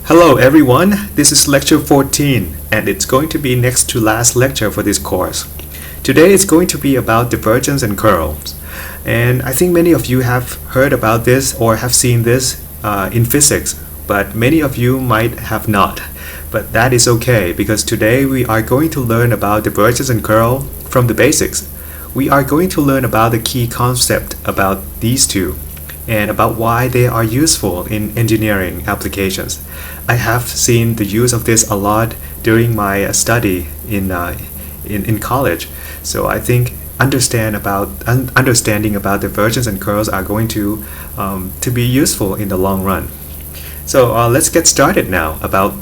Hello everyone, this is lecture 14 and it's going to be next to last lecture for this course. Today it's going to be about divergence and curls. And I think many of you have heard about this or have seen this in physics, but many of you might have not. But that is okay because today we are going to learn about divergence and curl from the basics. We are going to learn about the key concept about these two and about why they are useful in engineering applications. I have seen the use of this a lot during my study in college. So I think understanding about divergence and curls are going to be useful in the long run. So let's get started now about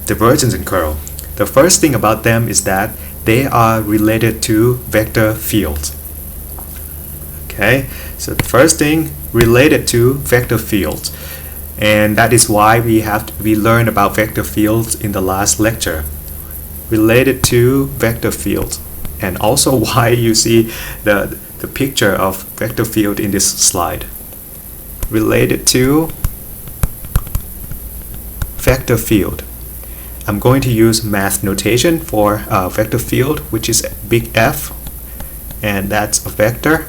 divergence and curl. The first thing about them is that they are related to vector fields. Okay, so the first thing related to vector fields, and that is why we learned about vector fields in the last lecture. Related to vector fields, and also why you see the picture of vector field in this slide. Related to vector field. I'm going to use math notation for vector field, which is big F, and that's a vector.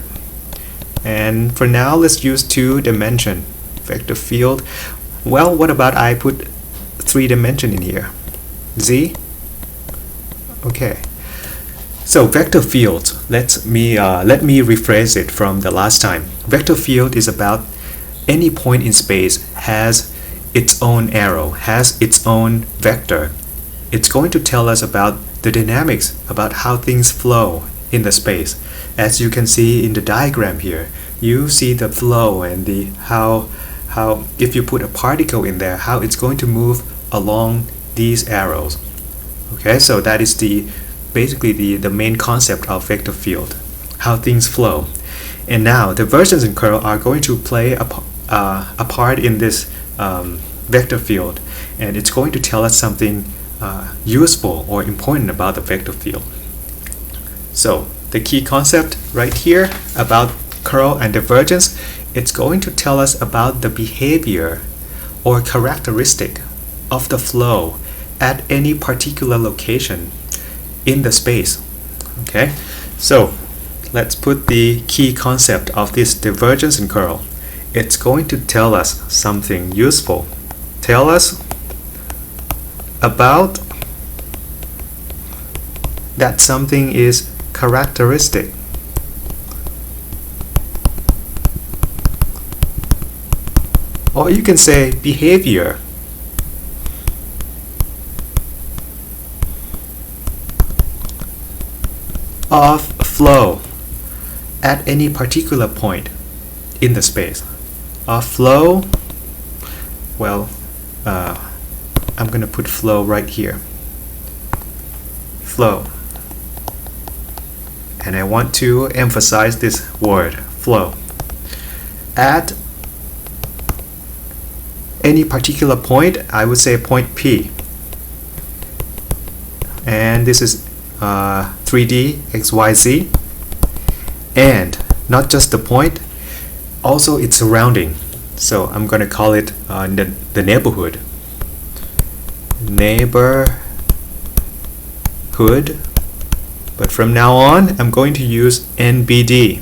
And for now, let's use 2-dimension vector field. Well, what about I put 3-dimension in here? Z? Okay. So vector fields, let me rephrase it from the last time. Vector field is about any point in space has its own arrow, has its own vector. It's going to tell us about the dynamics, about how things flow in the space. As you can see in the diagram here, you see the flow and the how if you put a particle in there, how it's going to move along these arrows. Okay, so that is basically the main concept of vector field, how things flow. And now divergence and curl are going to play a part in this vector field, and it's going to tell us something useful or important about the vector field. So the key concept right here about curl and divergence, it's going to tell us about the behavior or characteristic of the flow at any particular location in the space. Okay, so let's put the key concept of this divergence and curl. It's going to tell us something useful. Tell us about that something is characteristic. Or you can say behavior of flow at any particular point in the space. A flow, well, I'm going to put flow right here. Flow. And I want to emphasize this word, flow. At any particular point, I would say point P. And this is 3D XYZ. And not just the point, also its surrounding. So I'm going to call it the neighborhood. Neighborhood. But from now on, I'm going to use NBD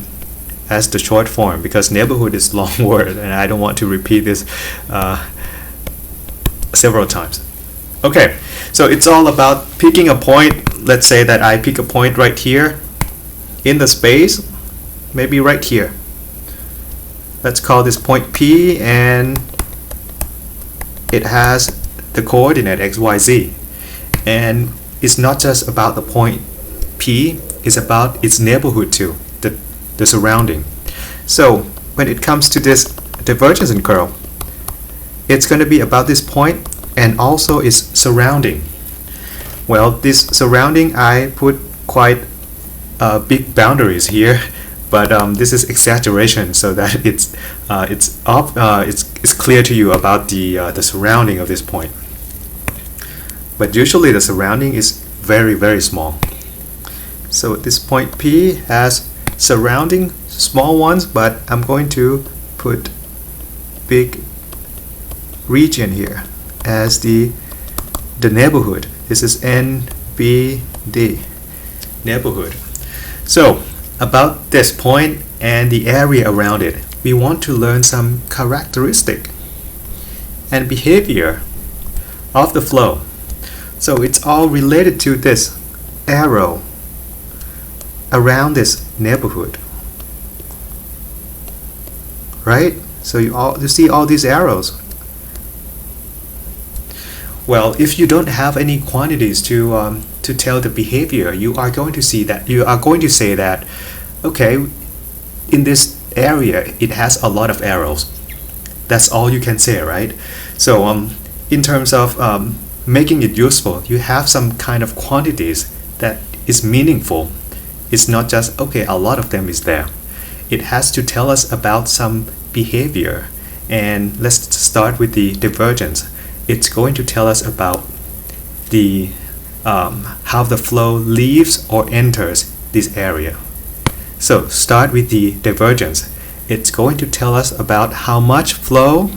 as the short form because neighborhood is a long word and I don't want to repeat this several times. Okay, so it's all about picking a point. Let's say that I pick a point right here in the space, maybe right here. Let's call this point P, and it has the coordinate XYZ. And it's not just about the point P, it's about its neighborhood too, the surrounding. So when it comes to this divergence and curl, it's going to be about this point and also its surrounding. Well, this surrounding, I put quite big boundaries here, but this is exaggeration so that it's clear to you about the surrounding of this point. But usually the surrounding is very, very small. So this point P has surrounding small ones, but I'm going to put big region here as the neighborhood. This is NBD, neighborhood. So about this point and the area around it, we want to learn some characteristic and behavior of the flow. So it's all related to this arrow around this neighborhood, right? So you see all these arrows. Well, if you don't have any quantities to tell the behavior, you are going to say that, okay, in this area it has a lot of arrows. That's all you can say, right? So in terms of making it useful, you have some kind of quantities that is meaningful. It's not just, okay, a lot of them is there. It has to tell us about some behavior. And let's start with the divergence. It's going to tell us about the how the flow leaves or enters this area. So start with the divergence. It's going to tell us about how much flow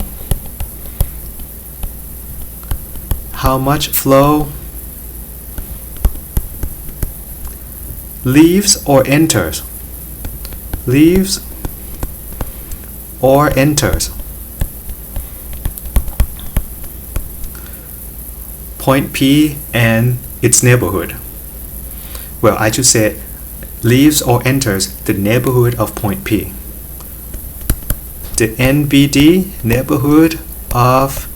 leaves or enters. Point P and its neighborhood. Well, I should say leaves or enters the neighborhood of point P. The NBD neighborhood of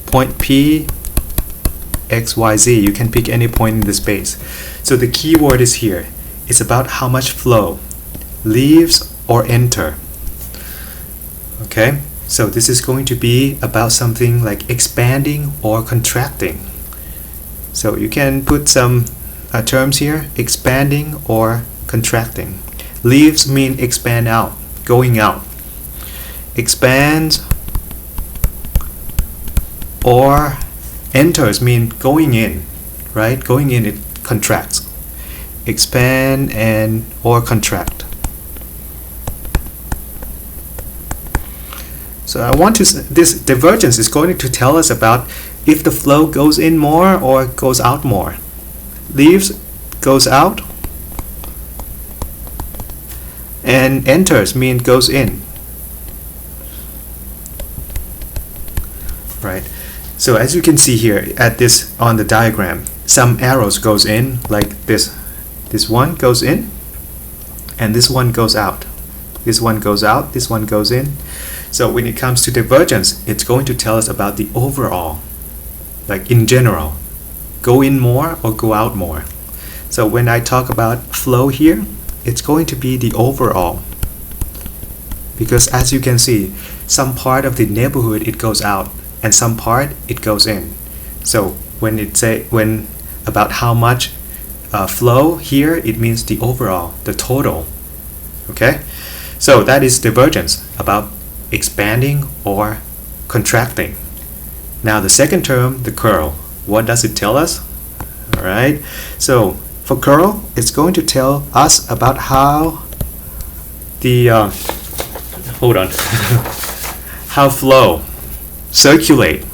point P, XYZ. You can pick any point in the space. So the key word is here. It's about how much flow leaves or enter. Okay, so this is going to be about something like expanding or contracting. So you can put some terms here, expanding or contracting. Leaves mean expand out, going out. Expands or enters mean going in, right? Going in, it contracts. Expand and or contract. So I want to, this divergence is going to tell us about if the flow goes in more or goes out more. Leaves, goes out, and enters mean goes in. Right. So as you can see here at this on the diagram, some arrows goes in, like this. This one goes in, and this one goes out. This one goes out, this one goes in. So when it comes to divergence, it's going to tell us about the overall, like in general, go in more or go out more. So when I talk about flow here, it's going to be the overall, because as you can see, some part of the neighborhood it goes out and some part it goes in. So when about how much flow here, it means the overall, the total. Okay, so that is divergence, about expanding or contracting. Now the second term, the curl, what does it tell us? All right, so for curl, it's going to tell us about how the how flow circulate.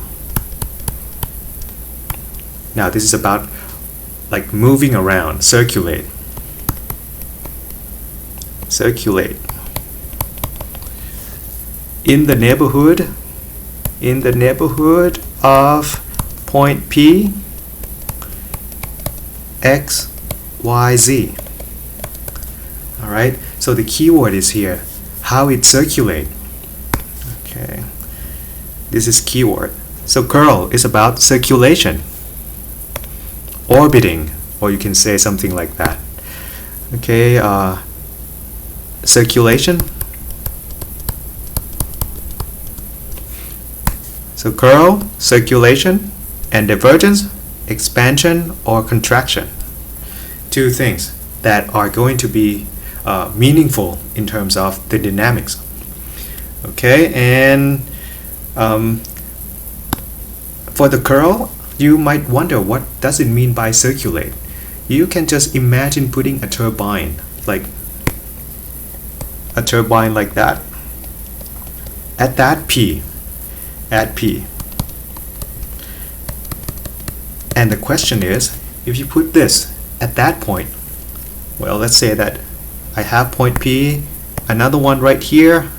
Now this is about like moving around, circulate in the neighborhood of point P, X, Y, Z. All right, so the key word is here, how it circulate. Okay, this is keyword. So curl is about circulation, orbiting, or you can say something like that. Okay, circulation. So curl, circulation, and divergence, expansion or contraction. Two things that are going to be meaningful in terms of the dynamics. Okay, and for the curl, you might wonder, what does it mean by circulate? You can just imagine putting a turbine like that at P. And the question is, if you put this at that point, well, let's say that I have point P, another one right here,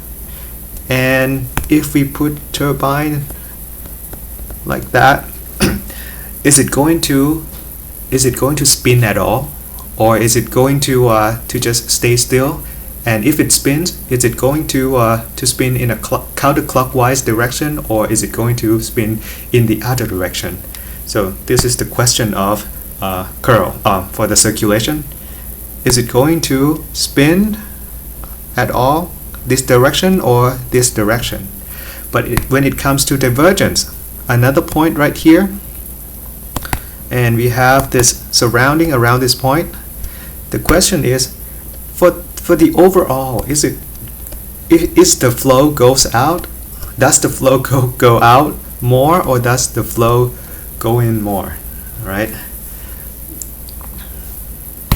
and if we put turbine like that, is it going to spin at all, or is it going to just stay still? And if it spins, is it going to spin in a counterclockwise direction, or is it going to spin in the other direction? So this is the question of curl for the circulation. Is it going to spin at all this direction or this direction? But when it comes to divergence, another point right here, and we have this surrounding around this point. The question is, for the overall, is the flow goes out? Does the flow go out more, or does the flow go in more? All right.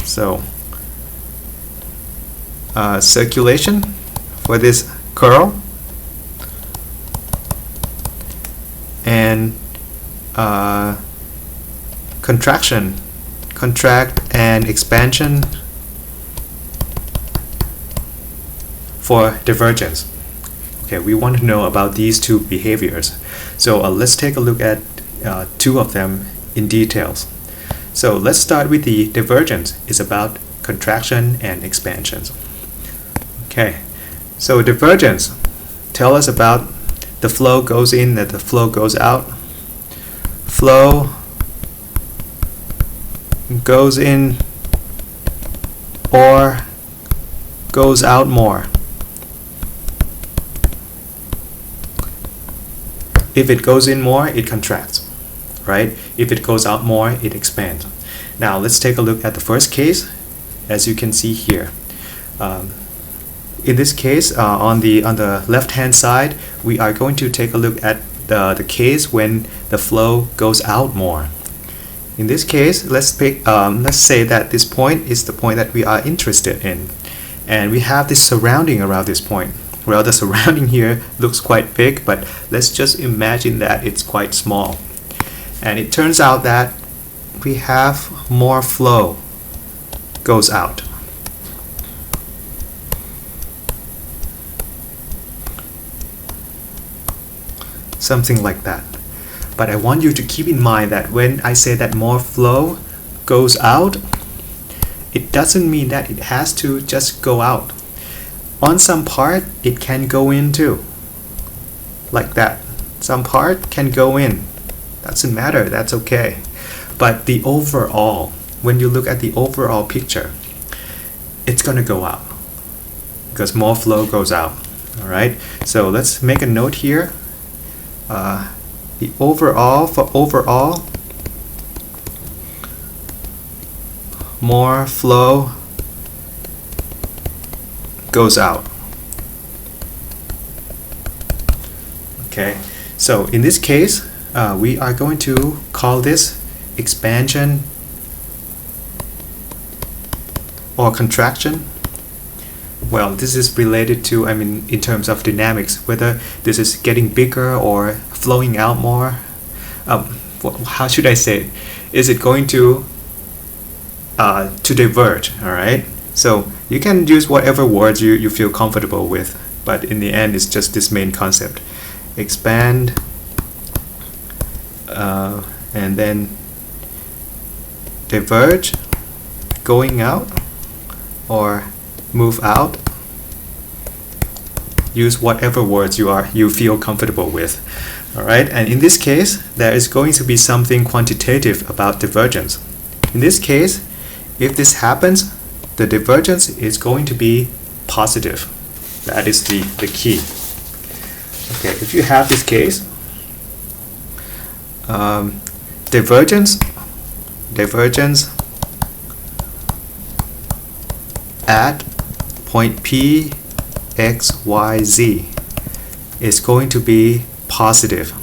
So circulation for this curl, and contract and expansion for divergence. Okay, we want to know about these two behaviors. So let's take a look at two of them in details. So let's start with the divergence. It's about contraction and expansions. Okay, so divergence tell us about the flow goes in and the flow goes out. Flow goes in or goes out more. If it goes in more, it contracts, right? If it goes out more, it expands. Now let's take a look at the first case, as you can see here. In this case, on the left hand side, we are going to take a look at the case when the flow goes out more. In this case, let's say that this point is the point that we are interested in, and we have this surrounding around this point. Well, the surrounding here looks quite big, but let's just imagine that it's quite small. And it turns out that we have more flow goes out. Something like that. But I want you to keep in mind that when I say that more flow goes out, it doesn't mean that it has to just go out. On some part, it can go in too. Like that. Some part can go in. Doesn't matter, that's okay. But the overall, when you look at the overall picture, it's going to go out. Because more flow goes out. Alright, so let's make a note here. The overall, for overall, more flow goes out. Okay, so in this case, we are going to call this expansion or contraction. Well, this is related to, in terms of dynamics, whether this is getting bigger or flowing out more. How should I say it? Is it going to diverge? All right. So you can use whatever words you feel comfortable with, but in the end, it's just this main concept: expand, and then diverge, going out, or move out. Use whatever words you feel comfortable with. Alright, and in this case, there is going to be something quantitative about divergence. In this case, if this happens, the divergence is going to be positive. That is the key. Okay, if you have this case, divergence at point P, X, Y, Z is going to be positive,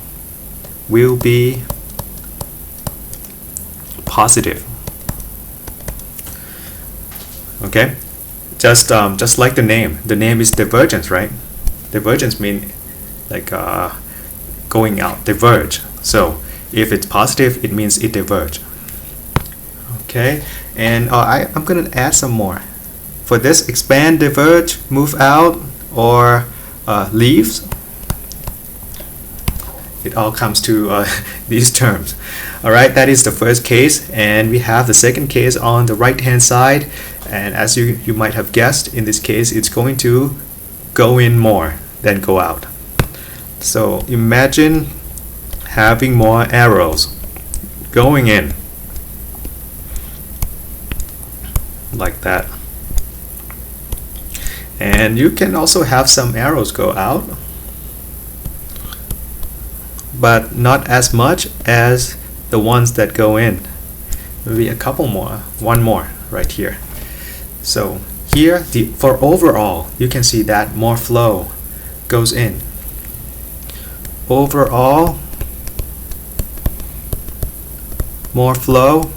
will be positive. Okay, just like the name is divergence, right? Divergence means like going out, diverge. So If it's positive, it means it diverges. Okay, and I'm going to add some more. For this, expand, diverge, move out, or leaves. It all comes to these terms. Alright, that is the first case, and we have the second case on the right hand side, and as you might have guessed, in this case it's going to go in more than go out. So imagine having more arrows going in like that, and you can also have some arrows go out, but not as much as the ones that go in. Maybe a couple more, one more right here. So here, for overall, you can see that more flow goes in. Overall, more flow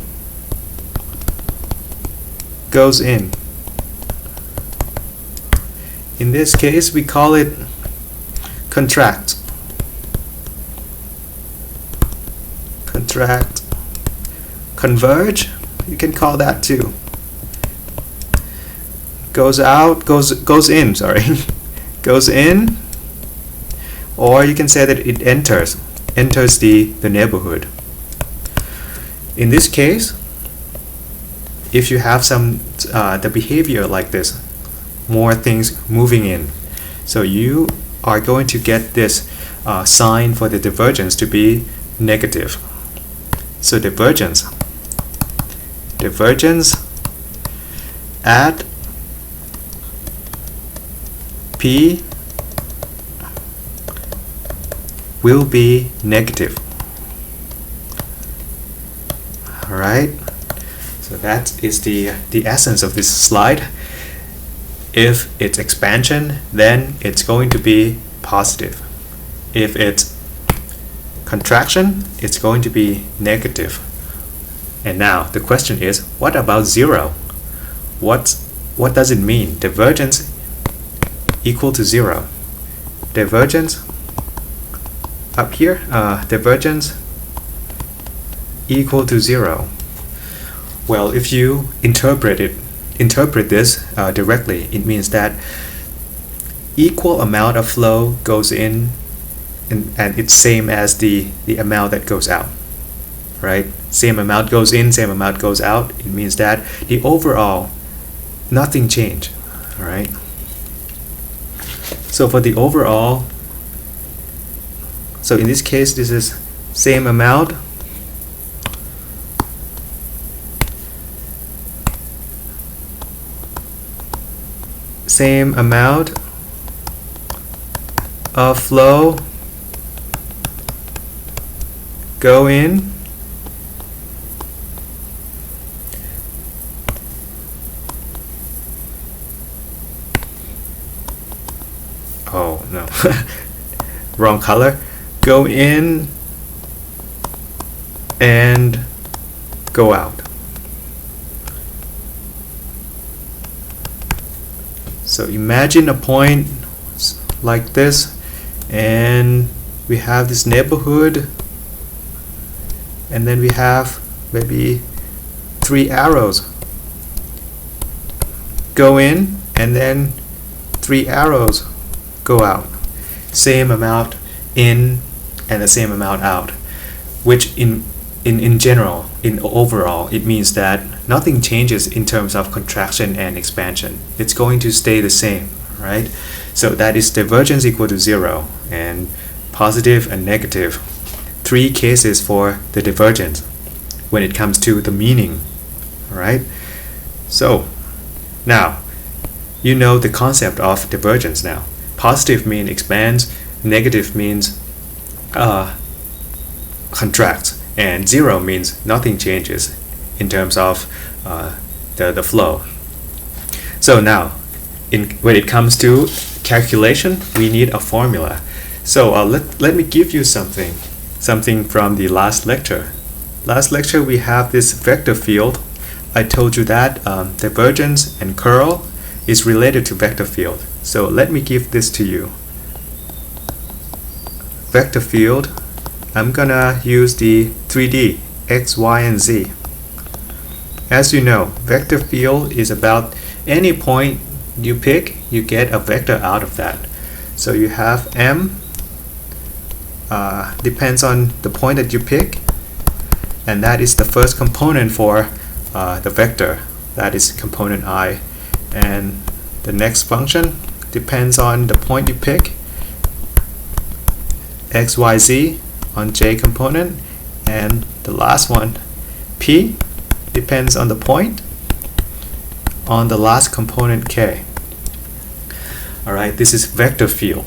goes in. In this case, we call it contract. Contract. Converge, you can call that too. Goes out, goes in, sorry. Goes in, or you can say that it enters the neighborhood. In this case, if you have some the behavior like this, more things moving in, so you are going to get this sign for the divergence to be negative. So divergence at P will be negative. Alright, so that is the essence of this slide. If it's expansion, then it's going to be positive. If it's contraction, it's going to be negative. And now the question is, what about zero? What does it mean? Divergence equal to zero. Divergence up here, divergence equal to zero. Well, if you interpret this directly, it means that equal amount of flow goes in, and it's same as the amount that goes out, right? Same amount goes in, same amount goes out. It means that the overall, nothing changed. All right. So for the overall, so in this case, this is same amount of flow go in oh no wrong color, go in and go out. So imagine a point like this, and we have this neighborhood, and then we have maybe 3 arrows go in, and then 3 arrows go out. Same amount in and the same amount out, which in general, in overall, it means that nothing changes in terms of contraction and expansion. It's going to stay the same, right? So that is divergence equal to 0, and positive and negative. 3 cases for the divergence when it comes to the meaning, right? So now you know the concept of divergence now. Positive means expands, negative means contracts, and 0 means nothing changes in terms of the flow. So now, when it comes to calculation, we need a formula. So let me give you something from the last lecture. Last lecture we have this vector field. I told you that divergence and curl is related to vector field. So let me give this to you. Vector field I'm gonna use the 3D x, y, and z. As you know, vector field is about any point you pick, you get a vector out of that. So you have m, depends on the point that you pick, and that is the first component for the vector, that is component I. And the next function depends on the point you pick, x, y, z on j component, and the last one, p, depends on the point on the last component, k. Alright, this is vector field.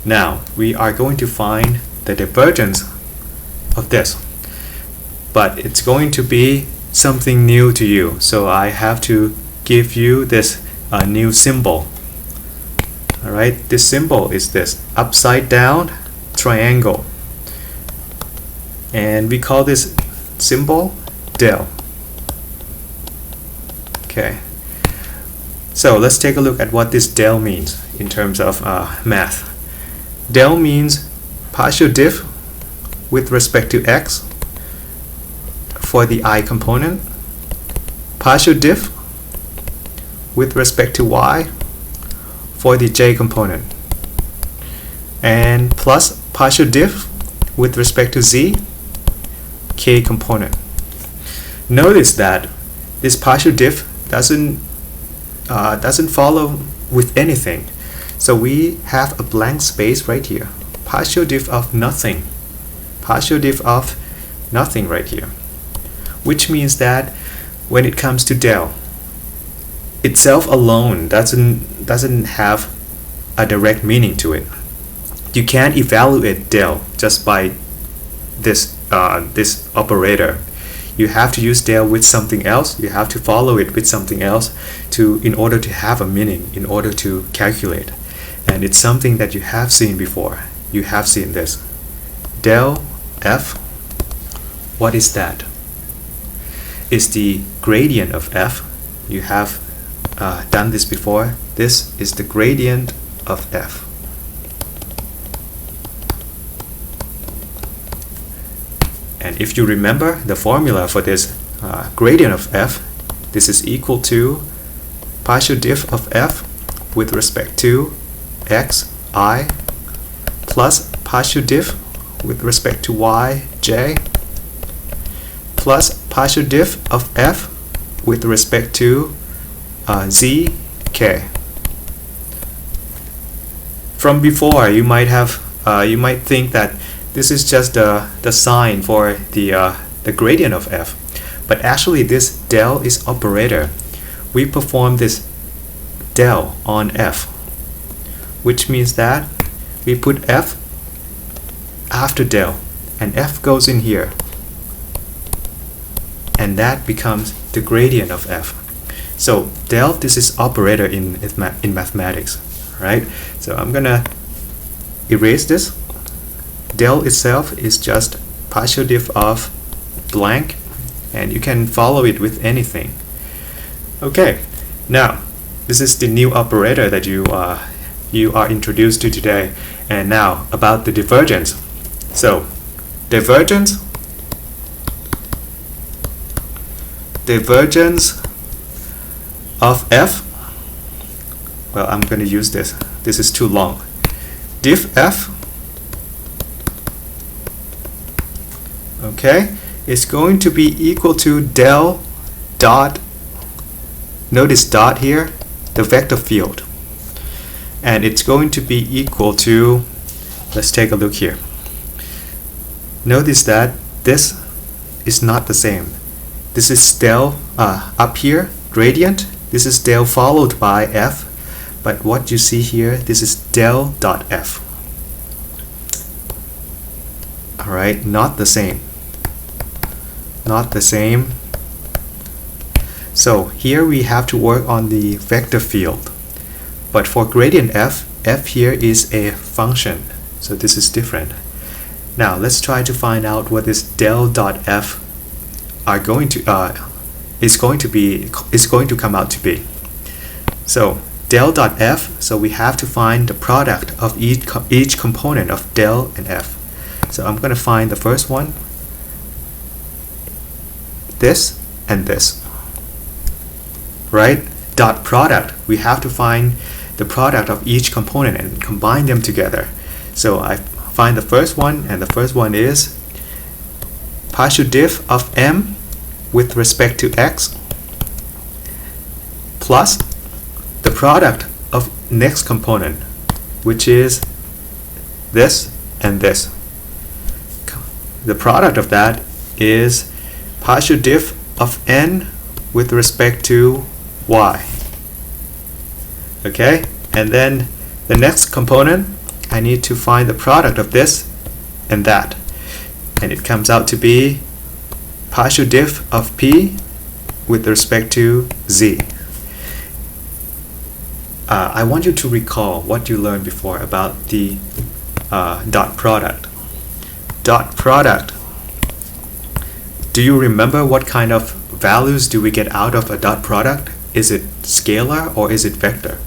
Now we are going to find the divergence of this, but it's going to be something new to you, so I have to give you this new symbol. Alright, this symbol is this upside down triangle, and we call this symbol del. Okay, so let's take a look at what this del means in terms of math. Del means partial diff with respect to x for the I component, partial diff with respect to y for the j component, and plus partial diff with respect to z, k component. Notice that this partial diff doesn't follow with anything, so we have a blank space right here. Partial diff of nothing, partial diff of nothing right here, which means that when it comes to del, itself alone doesn't have a direct meaning to it. You can't evaluate del just by this operator. You have to use del with something else. You have to follow it with something else in order to have a meaning, in order to calculate. And it's something that you have seen before. You have seen this. Del f, what is that? It's the gradient of f. You have done this before. This is the gradient of f. And if you remember the formula for this gradient of f, this is equal to partial diff of f with respect to x, I, plus partial diff with respect to y, j, plus partial diff of f with respect to z, k. From before, you might think that this is just the sign for the gradient of f, but actually this del is operator. We perform this del on f, which means that we put f after del, and f goes in here, and that becomes the gradient of f. So del, this is operator in mathematics, right? So I'm gonna erase this. Del itself is just partial diff of blank, and you can follow it with anything. Okay, now this is the new operator that you are introduced to today. And now about the divergence. So divergence of f, well, I'm going to use this. This is too long. Diff f, okay, is going to be equal to del dot, notice dot here, the vector field. And it's going to be equal to, let's take a look here. Notice that this is not the same. This is del up here, gradient. This is del followed by f. But what you see here, this is del dot f. Alright, not the same. Not the same. So here we have to work on the vector field. But for gradient f, f here is a function. So this is different. Now let's try to find out what this del dot f is going to come out to be. So del dot f, so we have to find the product of each component of del and f. So I'm going to find the first one, this and this, right? Dot product, we have to find the product of each component and combine them together. So I find the first one, and the first one is partial diff of m with respect to x plus the product of next component, which is this and this. The product of that is partial diff of n with respect to y. Okay, and then the next component, I need to find the product of this and that, and it comes out to be partial diff of p with respect to z. I want you to recall what you learned before about the dot product. Dot product. Do you remember what kind of values do we get out of a dot product? Is it scalar or is it vector?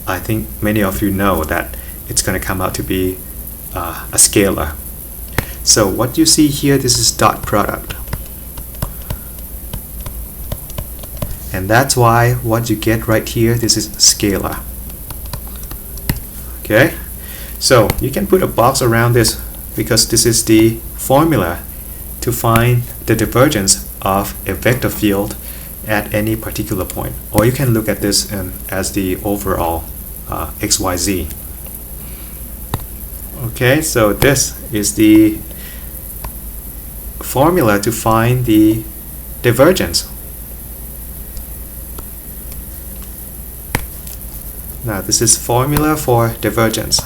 I think many of you know that it's going to come out to be a scalar. So what you see here, this is dot product. And that's why what you get right here, this is scalar. Okay? So you can put a box around this because this is the formula to find the divergence of a vector field at any particular point. Or you can look at this as the overall xyz. Okay, so this is the formula to find the divergence. Now this is formula for divergence.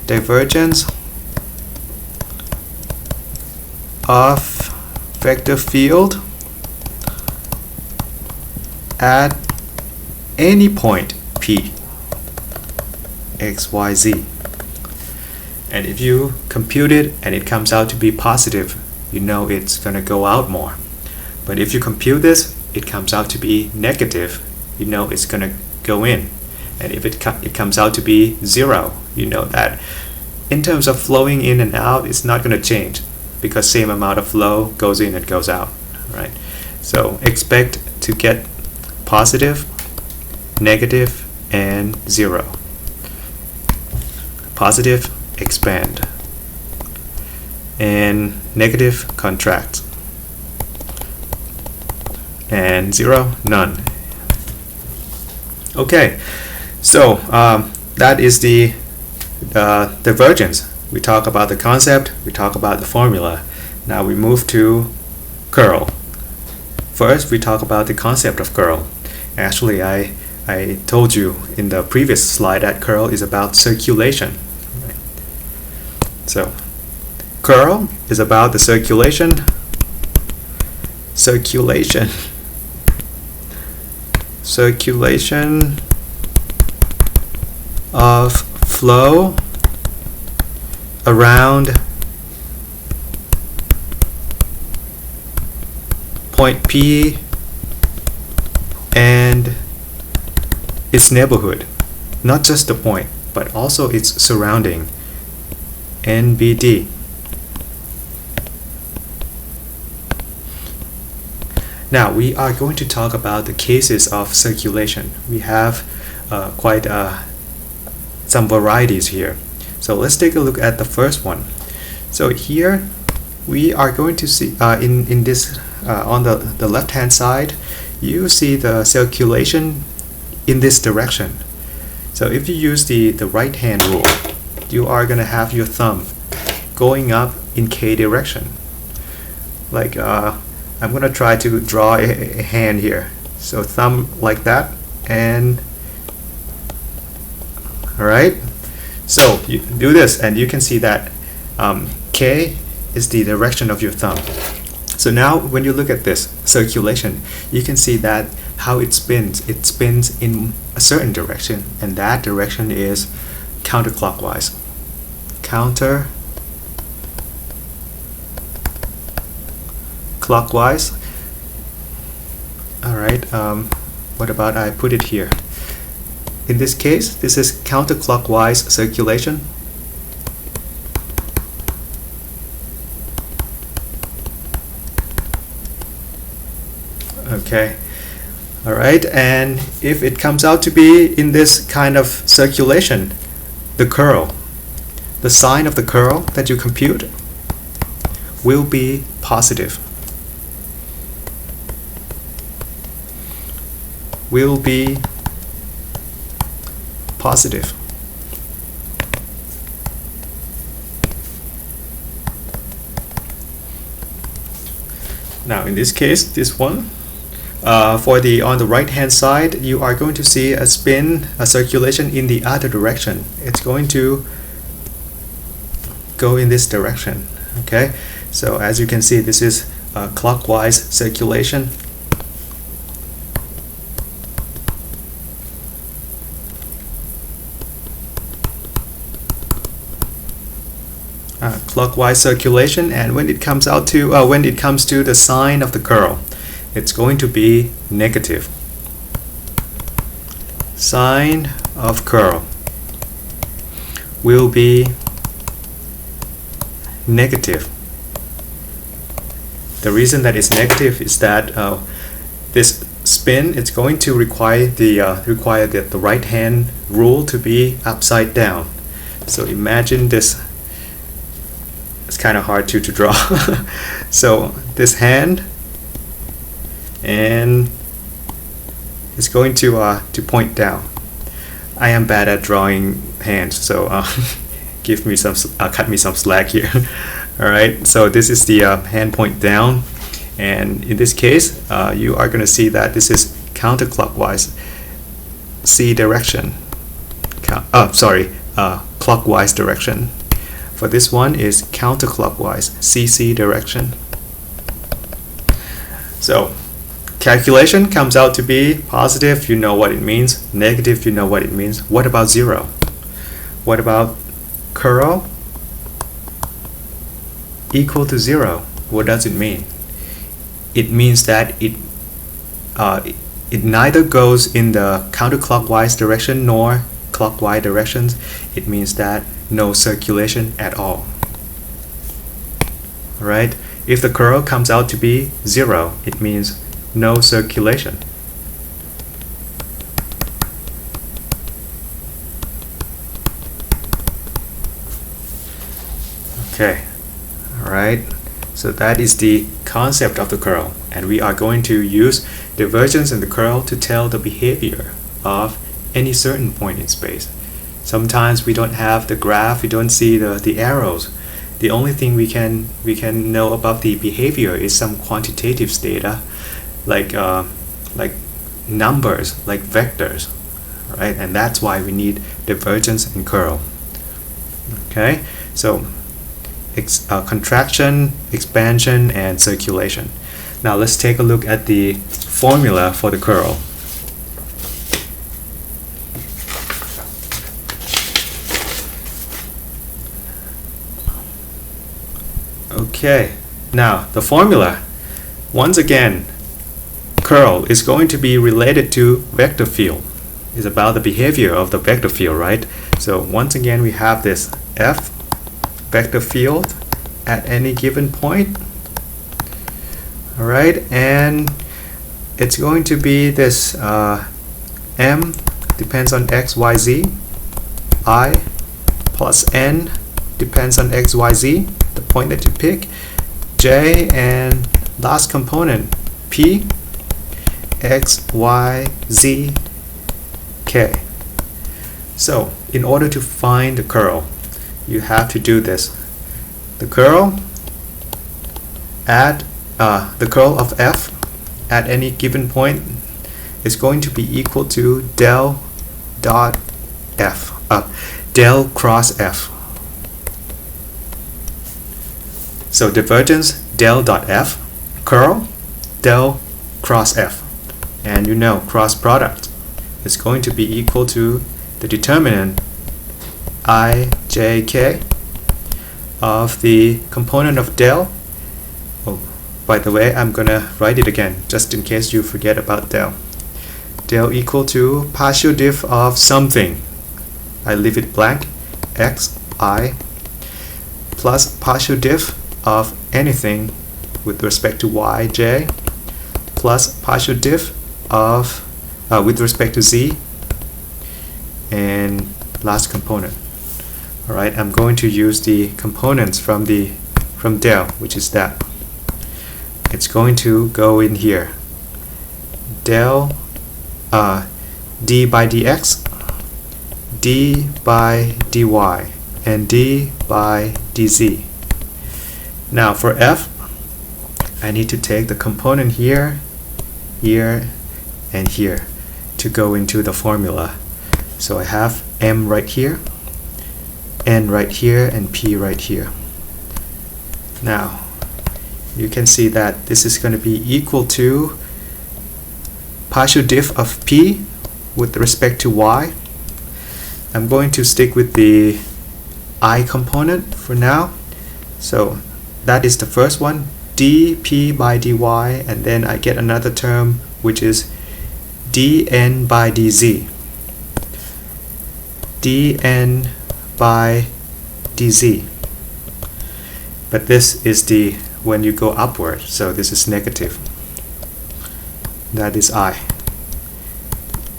Divergence of vector field at any point P, X, Y, Z. And if you compute it and it comes out to be positive, you know it's going to go out more. But if you compute this, it comes out to be negative, you know it's going to go in. And if it comes out to be 0, you know that in terms of flowing in and out, it's not going to change because same amount of flow goes in and goes out, right? So expect to get positive, negative, and 0. Positive, expand, and negative, contract, and 0, none. Okay, so that is the divergence. We talk about the concept, we talk about the formula. Now we move to curl. First, we talk about the concept of curl. Actually, I told you in the previous slide that curl is about circulation. So, curl is about the circulation of flow around point P and its neighborhood, not just the point, but also its surrounding, NBD. Now we are going to talk about the cases of circulation. We have quite some varieties here. So let's take a look at the first one. So here we are going to see in this on the left hand side, you see the circulation in this direction. So if you use the right hand rule, you are going to have your thumb going up in K direction. Like I'm going to try to draw a hand here. So thumb like that, and alright, so you do this and you can see that K is the direction of your thumb. So now when you look at this circulation, you can see that how it spins in a certain direction, and that direction is counterclockwise. Clockwise. Alright, what about I put it here? in this case, this is counterclockwise circulation. Okay, all right, and if it comes out to be in this kind of circulation, the curl, the sign of the curl that you compute will be positive. Will be positive. Now in this case, this one, on the right hand side, you are going to see a spin, a circulation in the other direction. It's going to go in this direction. Okay, so as you can see, this is a clockwise circulation. Clockwise circulation, and when it comes to the sign of the curl, it's going to be negative. Sign of curl will be negative. The reason that it's negative is that this spin, it's going to require the right hand rule to be upside down. So imagine this. It's kind of hard to draw. So this hand, and it's going to point down. I am bad at drawing hands, so cut me some slack here. All right, so this is the hand point down, and in this case, you are going to see that this is counterclockwise C direction. Clockwise direction. For this one is counterclockwise CC direction. So calculation comes out to be positive, you know what it means. Negative, you know what it means. What about zero? What about curl equal to zero? What does it mean? It means that it neither goes in the counterclockwise direction nor clockwise directions. It means that no circulation at all. Alright, if the curl comes out to be zero, it means no circulation. Okay, alright, so that is the concept of the curl, and we are going to use divergence in the curl to tell the behavior of any certain point in space. Sometimes we don't have the graph, we don't see the arrows. The only thing we can know about the behavior is some quantitative data, like numbers, like vectors, right? And that's why we need divergence and curl. Okay, so contraction, expansion, and circulation. Now let's take a look at the formula for the curl. Okay, now the formula, once again, curl is going to be related to vector field. It's about the behavior of the vector field, right? So once again, we have this F vector field at any given point. All right, and it's going to be this M depends on X, Y, Z, I plus N depends on X, Y, Z, the point that you pick, J, and last component P, X, Y, Z, K. So in order to find the curl, you have to do this. The curl of F at any given point is going to be equal to del dot F, del cross F. So divergence del dot F, curl del cross F, and you know cross product is going to be equal to the determinant I, J, K of the component of del. Oh, by the way, I'm gonna write it again just in case you forget about del. Del equal to partial diff of something. I leave it blank. X, I, plus partial diff of anything with respect to y, j, plus partial diff of with respect to z, and last component. Alright, I'm going to use the components from del, which is that. It's going to go in here. Del d by dx, d by dy, and d by dz. Now for f, I need to take the component here, here, and here to go into the formula. So I have m right here, n right here, and p right here. Now you can see that this is going to be equal to partial diff of p with respect to y. I'm going to stick with the I component for now. So that is the first one, dp by dy, and then I get another term which is dn by dz. dn by dz. But this is the when you go upward, so this is negative. That is I.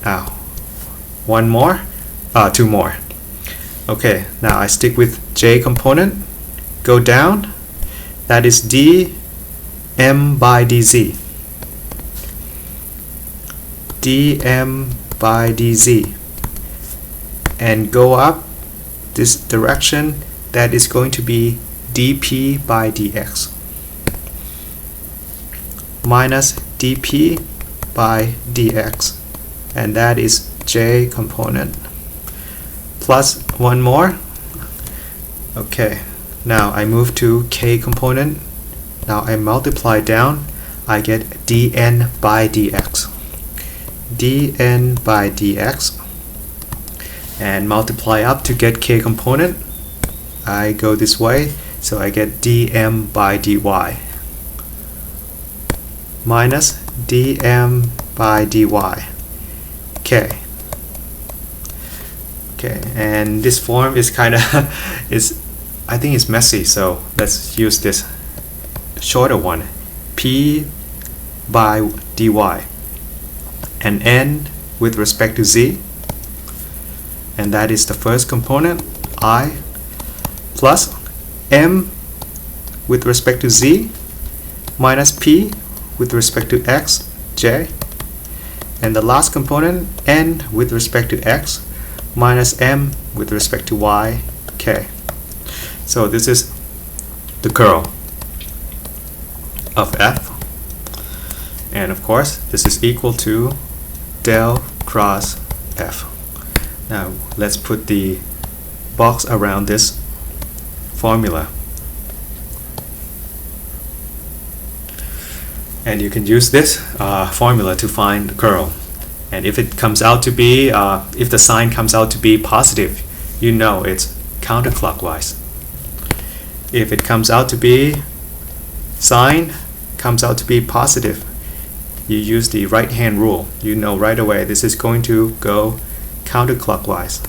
Now, one more, two more. Okay, now I stick with j component. Go down. That is dm by dz. dm by dz. And go up this direction. That is going to be dp by dx minus dp by dx, and that is j component, plus one more. Okay, now I move to k component. Now I multiply down, I get dn by dx, dn by dx, and multiply up to get k component. I go this way, so I get dm by dy minus dm by dy. Okay. Okay, and this form is kind of I think it's messy, so let's use this shorter one, p by dy, and n with respect to z, and that is the first component, I, plus m with respect to z, minus p with respect to x, j, and the last component, n with respect to x, minus m with respect to y, k. So this is the curl of f, and of course this is equal to del cross f. Now let's put the box around this formula, and you can use this formula to find the curl. And if it comes out to be if the sign comes out to be positive, you know it's counterclockwise. If it comes out to be sign comes out to be positive, you use the right hand rule. You know right away this is going to go counterclockwise.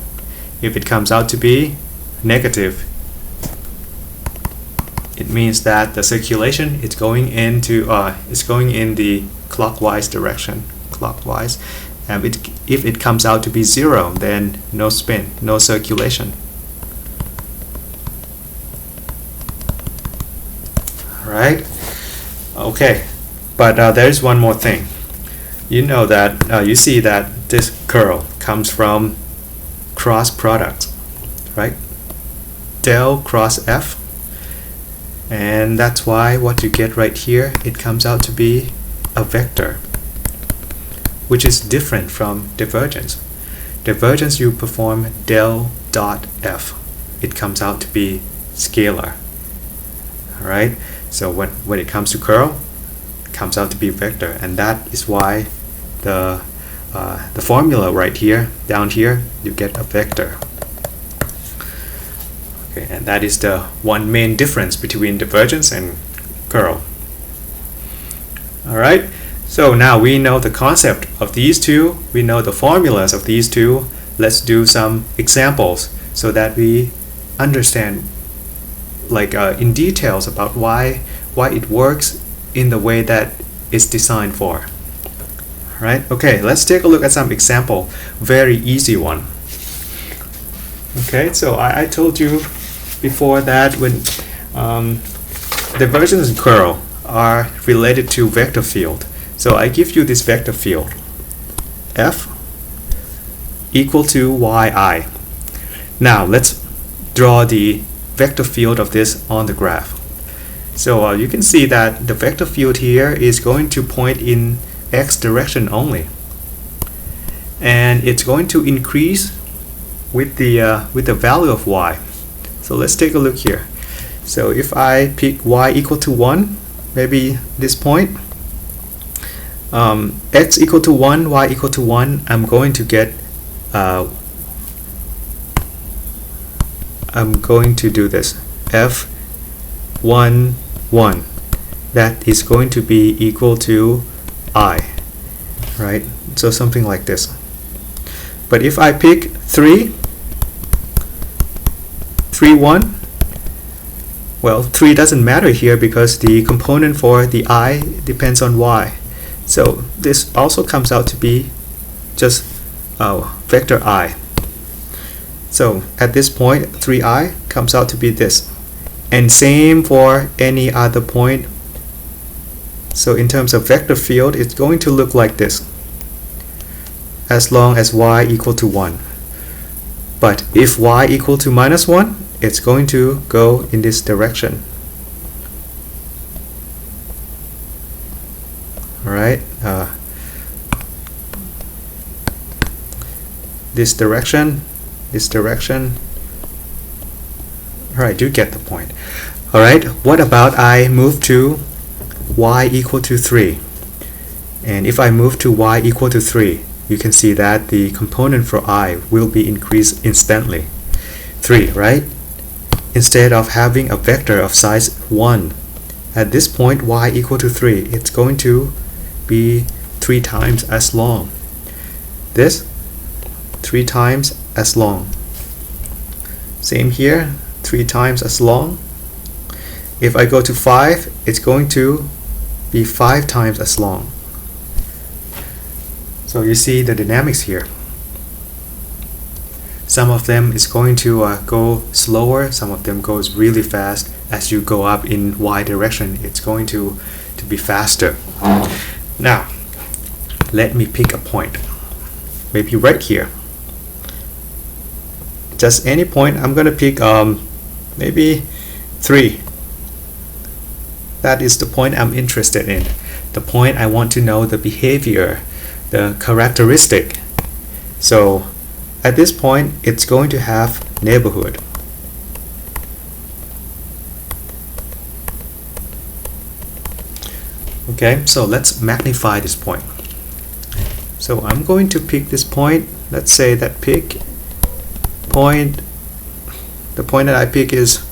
If it comes out to be negative, it means that the circulation is going into is going in the clockwise direction, clockwise. And if it comes out to be 0, then no spin, no circulation. Right? Okay, but there is one more thing. You know that you see that this curl comes from cross product, right? Del cross f, and that's why what you get right here, it comes out to be a vector, which is different from divergence. Divergence, you perform del dot f, it comes out to be scalar. All right. So when it comes to curl, it comes out to be vector, and that is why the formula right here, down here, you get a vector. Okay, and that is the one main difference between divergence and curl. All right. So now we know the concept of these two, we know the formulas of these two. Let's do some examples so that we understand in details about why it works in the way that it's designed for. Right? Okay, let's take a look at some example. Very easy one. Okay, so I told you before that when divergence and curl are related to vector field. So I give you this vector field F equal to yi. Now let's draw the vector field of this on the graph. So you can see that the vector field here is going to point in x direction only, and it's going to increase with the value of y. So let's take a look here. So if I pick y equal to 1, maybe this point, x equal to 1, y equal to 1, I'm going to get I'm going to do this f1 1, that is going to be equal to I, right? So something like this. But if I pick 3 1, well, 3 doesn't matter here because the component for the I depends on y. So this also comes out to be just vector I. So at this point 3i comes out to be this, and same for any other point. So in terms of vector field, it's going to look like this as long as y equal to 1. But if y equal to minus 1, it's going to go in this direction. Alright, this direction. Alright, you get the point. Alright, what about I move to y equal to 3? And if I move to y equal to 3, you can see that the component for I will be increased instantly. 3, right? Instead of having a vector of size 1, at this point y equal to 3, it's going to be 3 times as long. This 3 times as long. Same here, 3 times as long. If I go to 5, it's going to be 5 times as long. So you see the dynamics here. Some of them is going to go slower, some of them goes really fast. As you go up in y direction, it's going to be faster. Now, let me pick a point. Maybe right here. Just any point. I'm going to pick maybe 3. That is the point I'm interested in. The point I want to know the behavior, the characteristic. So at this point, it's going to have neighborhood. Okay, so let's magnify this point. So I'm going to pick this point. Let's say that the point that I pick is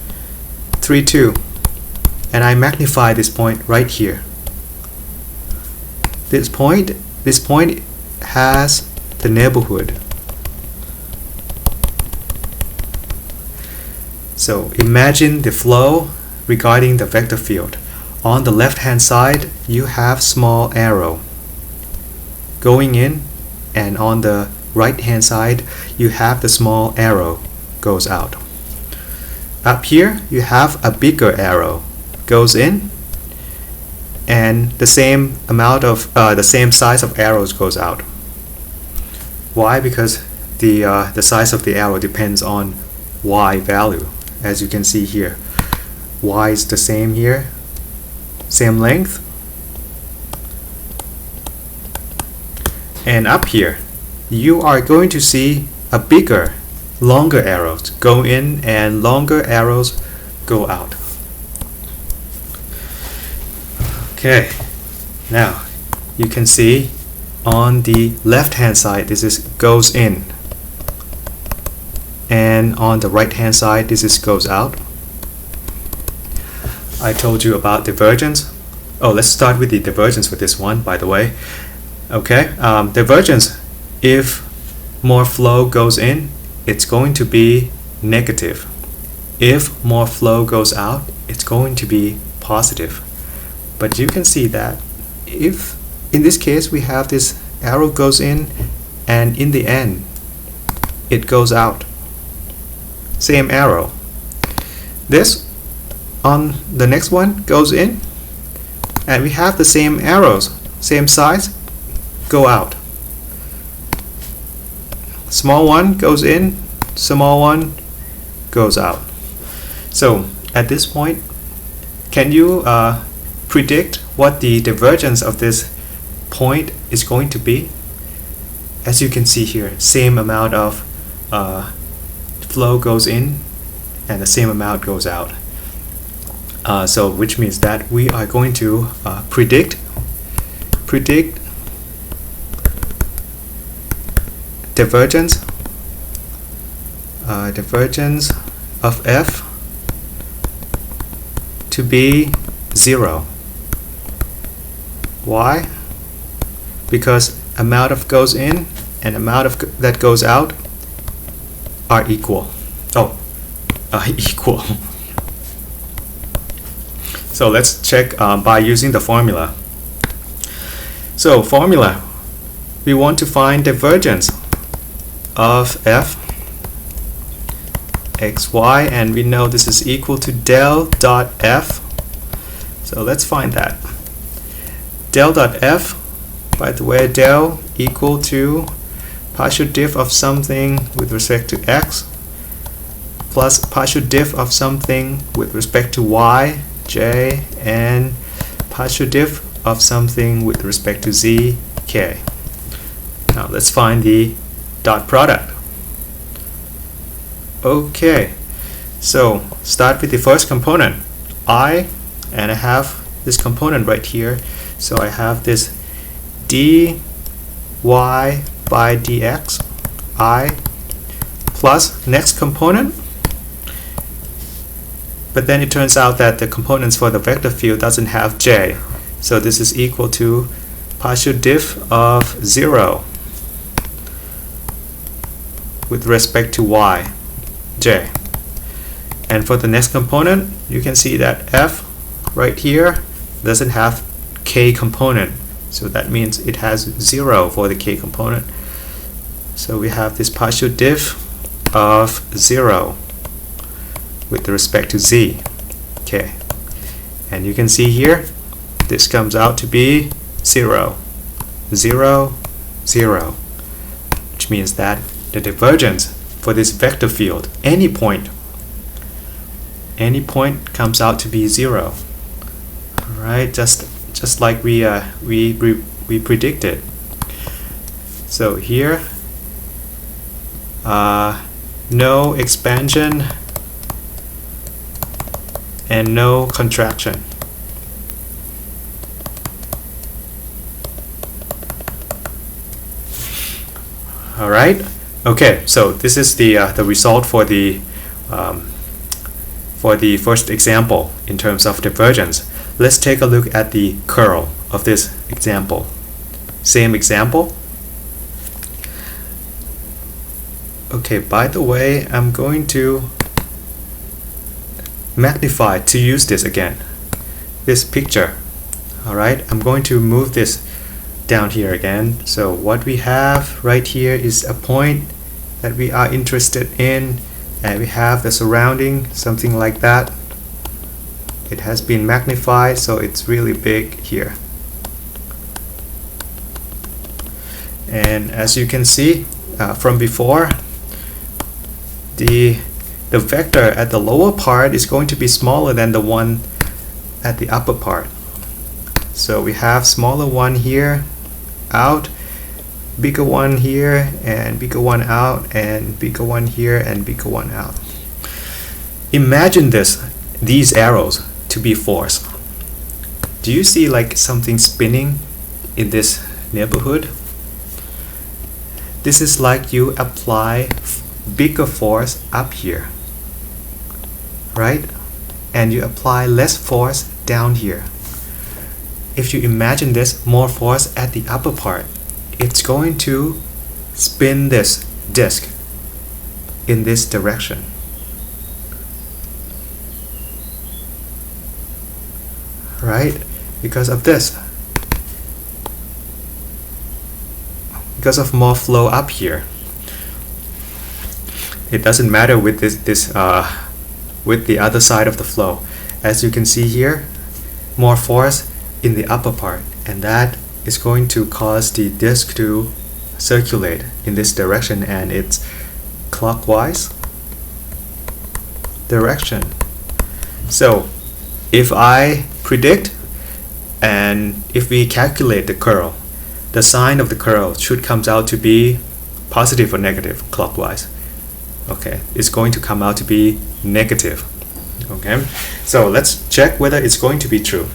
3 2, and I magnify this point right here. This point has the neighborhood. So imagine the flow regarding the vector field. On the left hand side, you have small arrow going in, and on the right hand side, you have the small arrow goes out. Up here, you have a bigger arrow goes in, and the same amount of the same size of arrows goes out. Why? Because the size of the arrow depends on y value. As you can see here, y is the same here, same length. And up here, you are going to see a bigger, longer arrows go in and longer arrows go out. Okay, now you can see on the left hand side this is goes in, and on the right hand side this is goes out. I told you about divergence. Oh, let's start with the divergence for this one, by the way. Okay, divergence, if more flow goes in, it's going to be negative. If more flow goes out, it's going to be positive. But you can see that if in this case we have this arrow goes in and in the end it goes out, same arrow. This on the next one goes in and we have the same arrows, same size, go out. Small one goes in, small one goes out. So at this point, can you predict what the divergence of this point is going to be? As you can see here, same amount of flow goes in and the same amount goes out. So which means that we are going to predict divergence of f to be 0. Why? Because amount of goes in and amount of that goes out are equal. Equal. So let's check by using the formula. So formula, we want to find divergence of f xy, and we know this is equal to del dot f. So let's find that. Del dot f, by the way, del equal to partial diff of something with respect to x plus partial diff of something with respect to y, j, and partial diff of something with respect to z, k. Now let's find the dot product. Okay, so start with the first component, I, and I have this component right here. So I have this dy by dx, I, plus next component. But then it turns out that the components for the vector field doesn't have j. So this is equal to partial diff of 0 with respect to y, j. And for the next component, you can see that f right here doesn't have k component. So that means it has 0 for the k component. So we have this partial diff of 0 with respect to z, okay. And you can see here, this comes out to be 0, 0, 0, which means that the divergence for this vector field, any point comes out to be 0. All right, just like we predicted. So here, no expansion and no contraction. All right. Okay. So this is the result for the first example in terms of divergence. Let's take a look at the curl of this example. Same example. Okay. By the way, I'm going to magnify to use this again, this picture. Alright, I'm going to move this down here again. So what we have right here is a point that we are interested in, and we have the surrounding, something like that. It has been magnified, so it's really big here. And as you can see from before, the vector at the lower part is going to be smaller than the one at the upper part. So we have smaller one here out, bigger one here, and bigger one out, and bigger one here, and bigger one out. Imagine these arrows to be force. Do you see like something spinning in this neighborhood? This is like you apply bigger force up here, right? And you apply less force down here. if you imagine this, more force at the upper part, it's going to spin this disk in this direction. Right? Because of this. Because of more flow up here. It doesn't matter with with the other side of the flow. As you can see here, more force in the upper part, and that is going to cause the disk to circulate in this direction, and it's clockwise direction. So if I predict and if we calculate the curl, the sign of the curl should comes out to be positive or negative clockwise. Okay, it's going to come out to be negative. Okay, so let's check whether it's going to be true.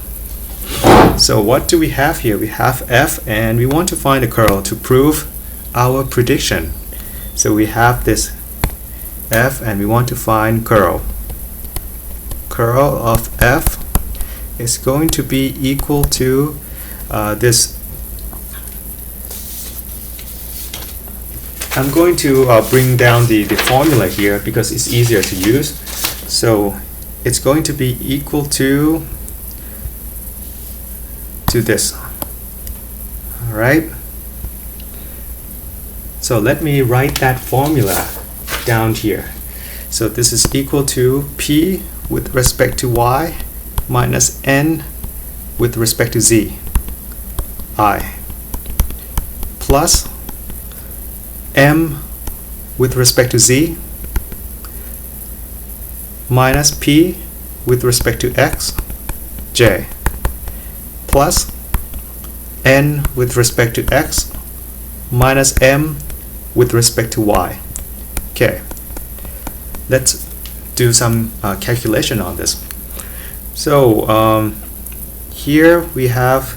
So what do we have here? We have f, and we want to find the curl to prove our prediction. So we have this f, and we want to find curl. Curl of f is going to be equal to this. I'm going to bring down the formula here because it's easier to use. So it's going to be equal to this. Alright, so let me write that formula down here. So this is equal to p with respect to y minus n with respect to z I plus m with respect to z minus p with respect to x j plus n with respect to x minus m with respect to y. Okay, let's do some calculation on this. So here we have,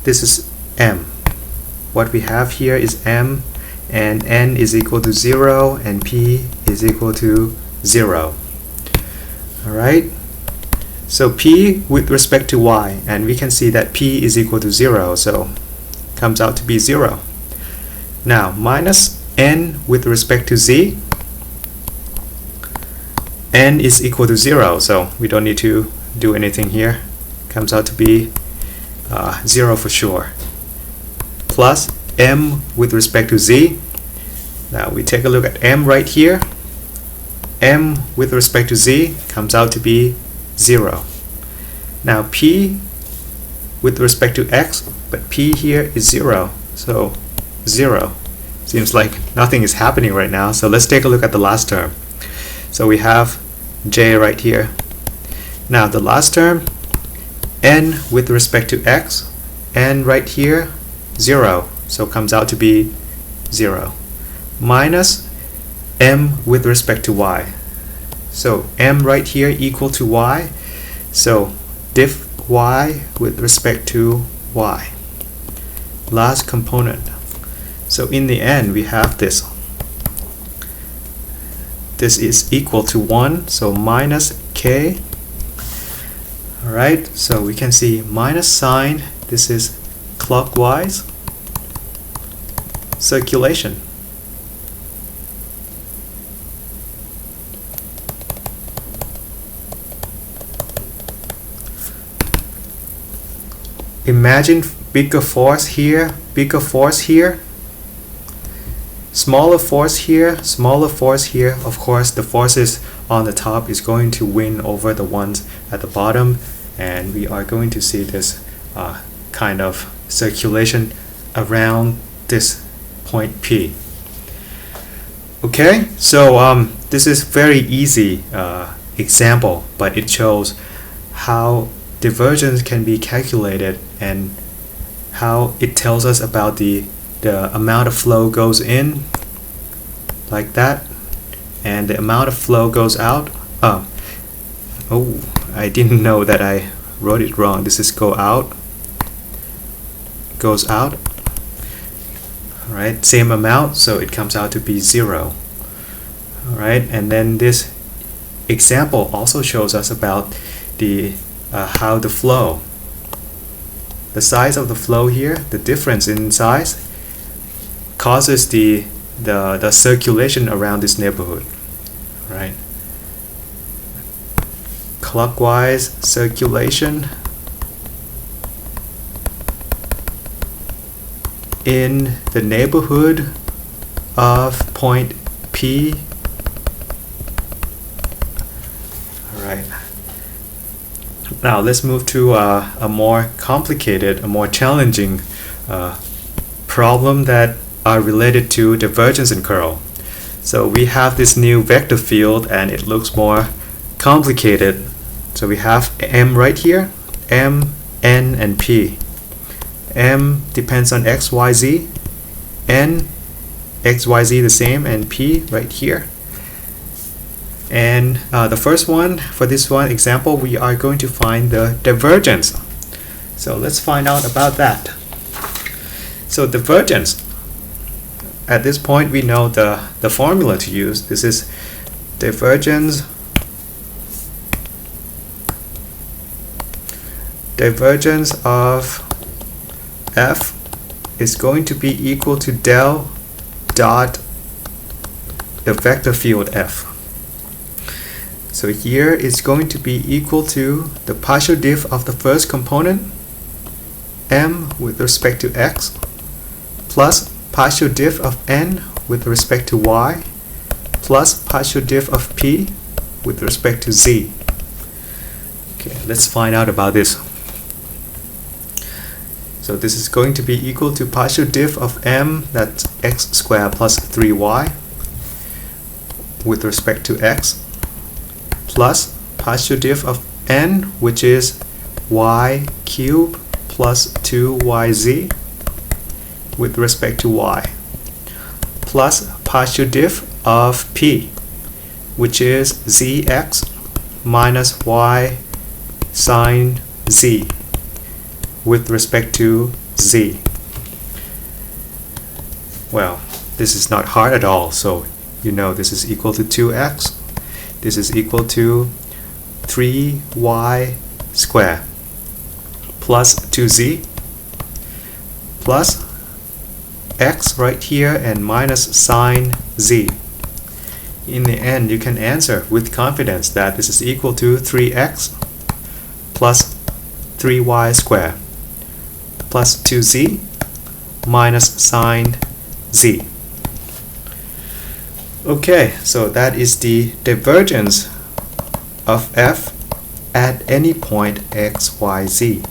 this is m. What we have here is m, and n is equal to 0 and p is equal to 0. Alright, so p with respect to y, and we can see that p is equal to 0, so comes out to be 0. Now minus n with respect to z, n is equal to 0, so we don't need to do anything here, comes out to be 0 for sure, plus m with respect to z. Now we take a look at m right here, m with respect to z comes out to be 0. Now p with respect to x, but p here is 0, so 0. Seems like nothing is happening right now, so let's take a look at the last term. So we have j right here. Now the last term, n with respect to x, n right here, 0, so comes out to be 0, minus m with respect to y. So m right here equal to y, so diff y with respect to y. Last component. So in the end we have this. This is equal to 1, so minus k. Alright, so we can see minus sign, this is clockwise circulation. Imagine bigger force here, bigger force here, smaller force here, smaller force here. Of course the forces on the top is going to win over the ones at the bottom, and we are going to see this kind of circulation around this point P. Okay, so this is very easy example, but it shows how divergence can be calculated and how it tells us about the amount of flow goes in like that, and the amount of flow goes out. Oh, I didn't know that I wrote it wrong. This is go out, goes out. Alright, same amount, so it comes out to be 0. Alright, and then this example also shows us about the how the flow the size of the flow here, the difference in size, causes the circulation around this neighborhood, right? Clockwise circulation in the neighborhood of point P. Alright. Now let's move to a more complicated, a more challenging problem that are related to divergence and curl. So we have this new vector field and it looks more complicated. So we have M right here, M, N, and P. M depends on X, Y, Z, N, X, Y, Z the same, and P right here. And the first one, for this one example, we are going to find the divergence. So let's find out about that. So divergence, at this point we know the formula to use. This is divergence of F is going to be equal to del dot the vector field F. So here it's going to be equal to the partial diff of the first component, M with respect to X, plus partial diff of N with respect to Y, plus partial diff of P with respect to Z. Okay, let's find out about this. So this is going to be equal to partial diff of M, that's X squared plus 3Y with respect to X, plus partial diff of N, which is Y cubed plus 2YZ with respect to Y, plus partial diff of P, which is ZX minus Y sine Z with respect to Z. Well, this is not hard at all, so you know this is equal to 2x. This is equal to 3y squared plus 2z plus x right here and minus sine z. In the end, you can answer with confidence that this is equal to 3x plus 3y squared plus 2z minus sine z. Okay, so that is the divergence of f at any point x, y, z.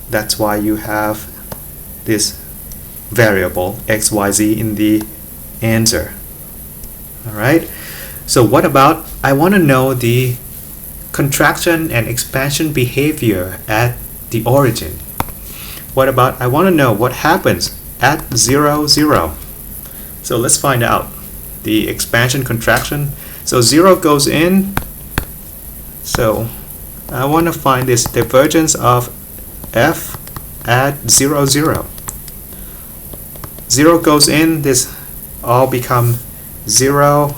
That's why you have this variable x, y, z in the answer. Alright, so what about, I want to know the contraction and expansion behavior at the origin. What about, I want to know what happens at 0, 0. So let's find out the expansion contraction. So 0 goes in, so I want to find this divergence of f at 0, 0. 0 goes in, this all become 0,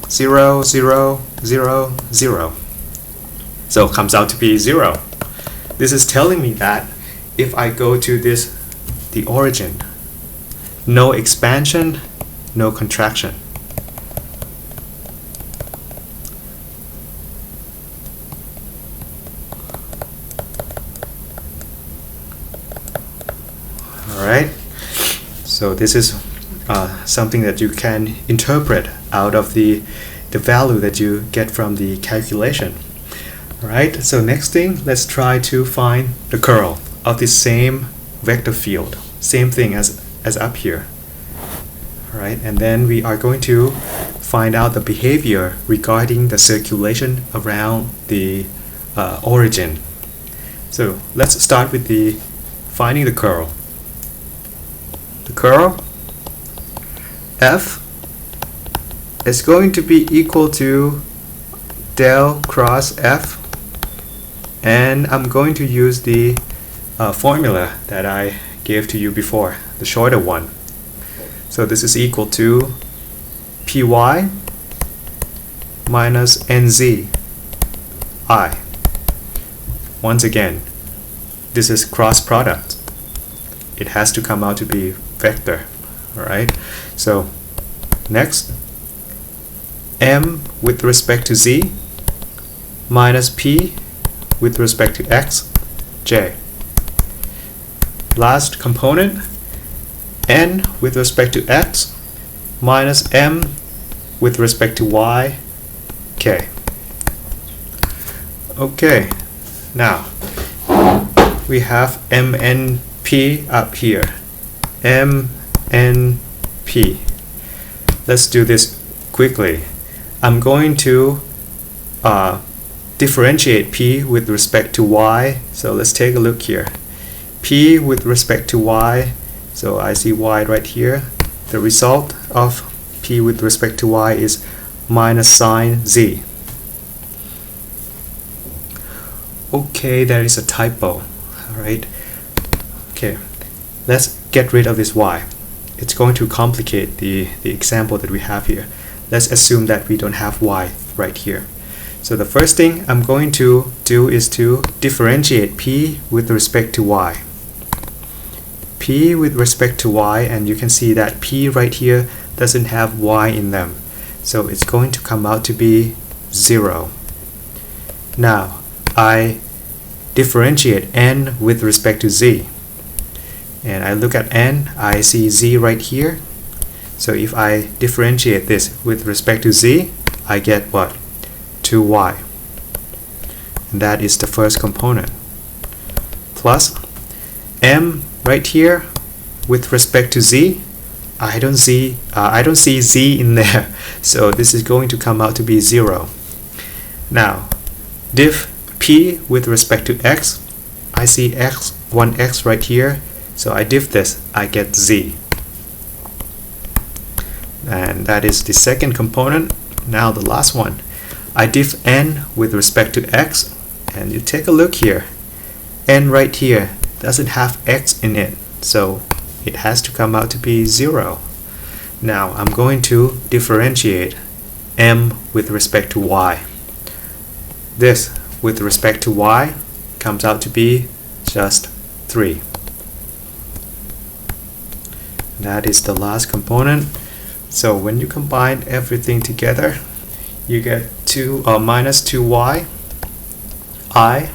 0, 0, 0, 0. So it comes out to be 0. This is telling me that if I go to this, the origin, no expansion, no contraction. Alright, so this is something that you can interpret out of the value that you get from the calculation. Alright, so next thing, let's try to find the curl of the same vector field. Same thing as up here. Alright, and then we are going to find out the behavior regarding the circulation around the origin. So let's start with the finding the curl. The curl F is going to be equal to del cross F, and I'm going to use the formula that I gave to you before, the shorter one. So this is equal to Py minus Nz I. Once again, this is cross product. It has to come out to be vector. Alright, so next, m with respect to z minus p with respect to x, j. Last component, n with respect to x minus m with respect to y, k. Okay, now we have MNP up here. MNP. Let's do this quickly. I'm going to differentiate P with respect to Y. So let's take a look here. P with respect to Y. So I see Y right here. The result of P with respect to Y is minus sine Z. Okay, there is a typo. Alright. Okay, let's get rid of this Y. It's going to complicate the example that we have here. Let's assume that we don't have Y right here. So the first thing I'm going to do is to differentiate P with respect to Y. P with respect to Y, and you can see that P right here doesn't have Y in them. So it's going to come out to be 0. Now, I differentiate N with respect to Z. And I look at N, I see Z right here. So if I differentiate this with respect to Z, I get what? 2Y. And that is the first component. Plus M right here with respect to Z, I don't see Z in there. So this is going to come out to be 0. Now, diff P with respect to X, I see one X right here. So I diff this, I get Z. And that is the second component. Now the last one. I diff N with respect to X, and you take a look here. N right here doesn't have X in it, so it has to come out to be 0. Now I'm going to differentiate M with respect to Y. This with respect to Y comes out to be just 3. That is the last component. So when you combine everything together, you get minus 2y I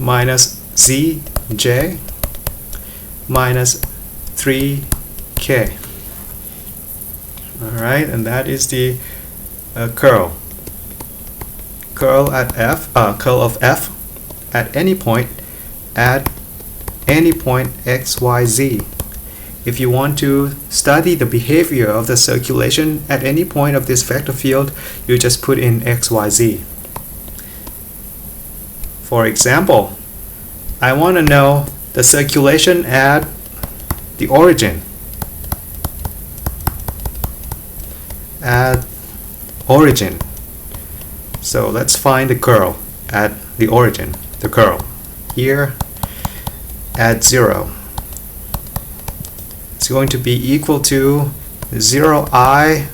minus zj minus 3k. Alright, and that is the curl at f, curl of f at any point x, y, z. If you want to study the behavior of the circulation at any point of this vector field, you just put in x, y, z. For example, I want to know the circulation at the origin. So let's find the curl at the origin. The curl here at 0. It's going to be equal to 0I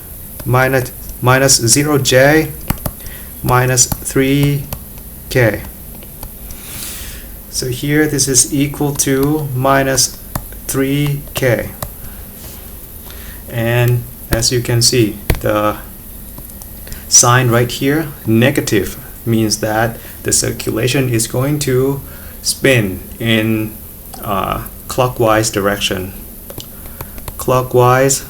minus 0j minus 3k. So here this is equal to minus 3k. And as you can see, the sign right here, negative, means that the circulation is going to spin in clockwise direction. Clockwise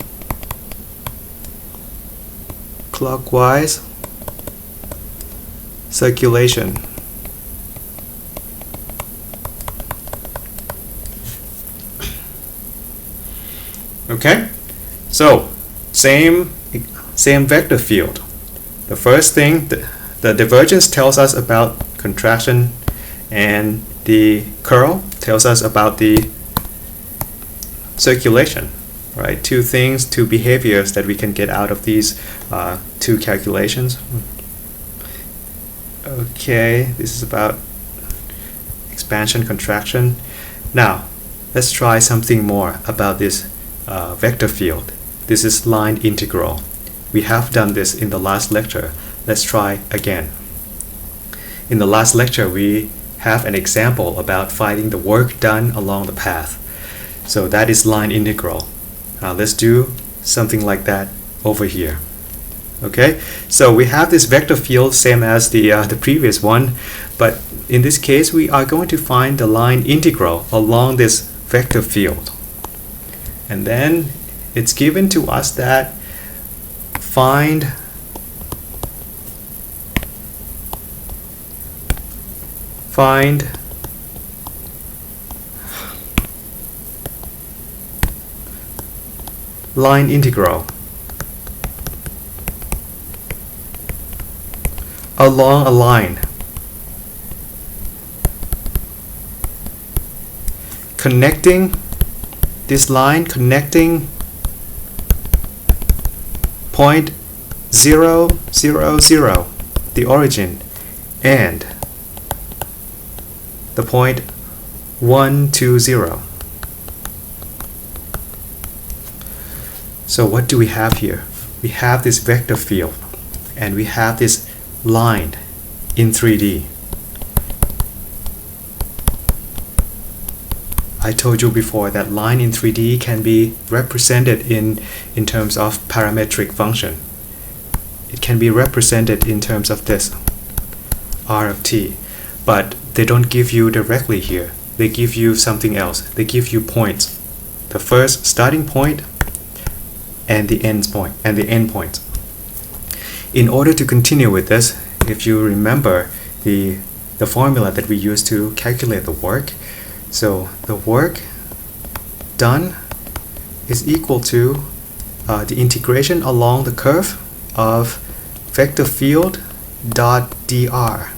circulation. Okay, so same vector field. The first thing, the divergence tells us about contraction, and the curl tells us about the circulation. Right, two behaviors that we can get out of these two calculations. Okay, this is about expansion, contraction. Now, let's try something more about this vector field. This is line integral. We have done this in the last lecture. Let's try again. In the last lecture, we have an example about finding the work done along the path. So that is line integral. Let's do something like that over here. Okay, so we have this vector field same as the previous one, but in this case we are going to find the line integral along this vector field. And then it's given to us that find line integral along a line connecting point 0, 0, 0, the origin, and the point 1, 2, 0. So what do we have here? We have this vector field and we have this line in 3D. I told you before that line in 3D can be represented in terms of parametric function. It can be represented in terms of this r of t, but they don't give you directly here. They give you something else. They give you points. The first starting point and the end point. In order to continue with this, if you remember the formula that we used to calculate the work, so the work done is equal to the integration along the curve of vector field dot dr.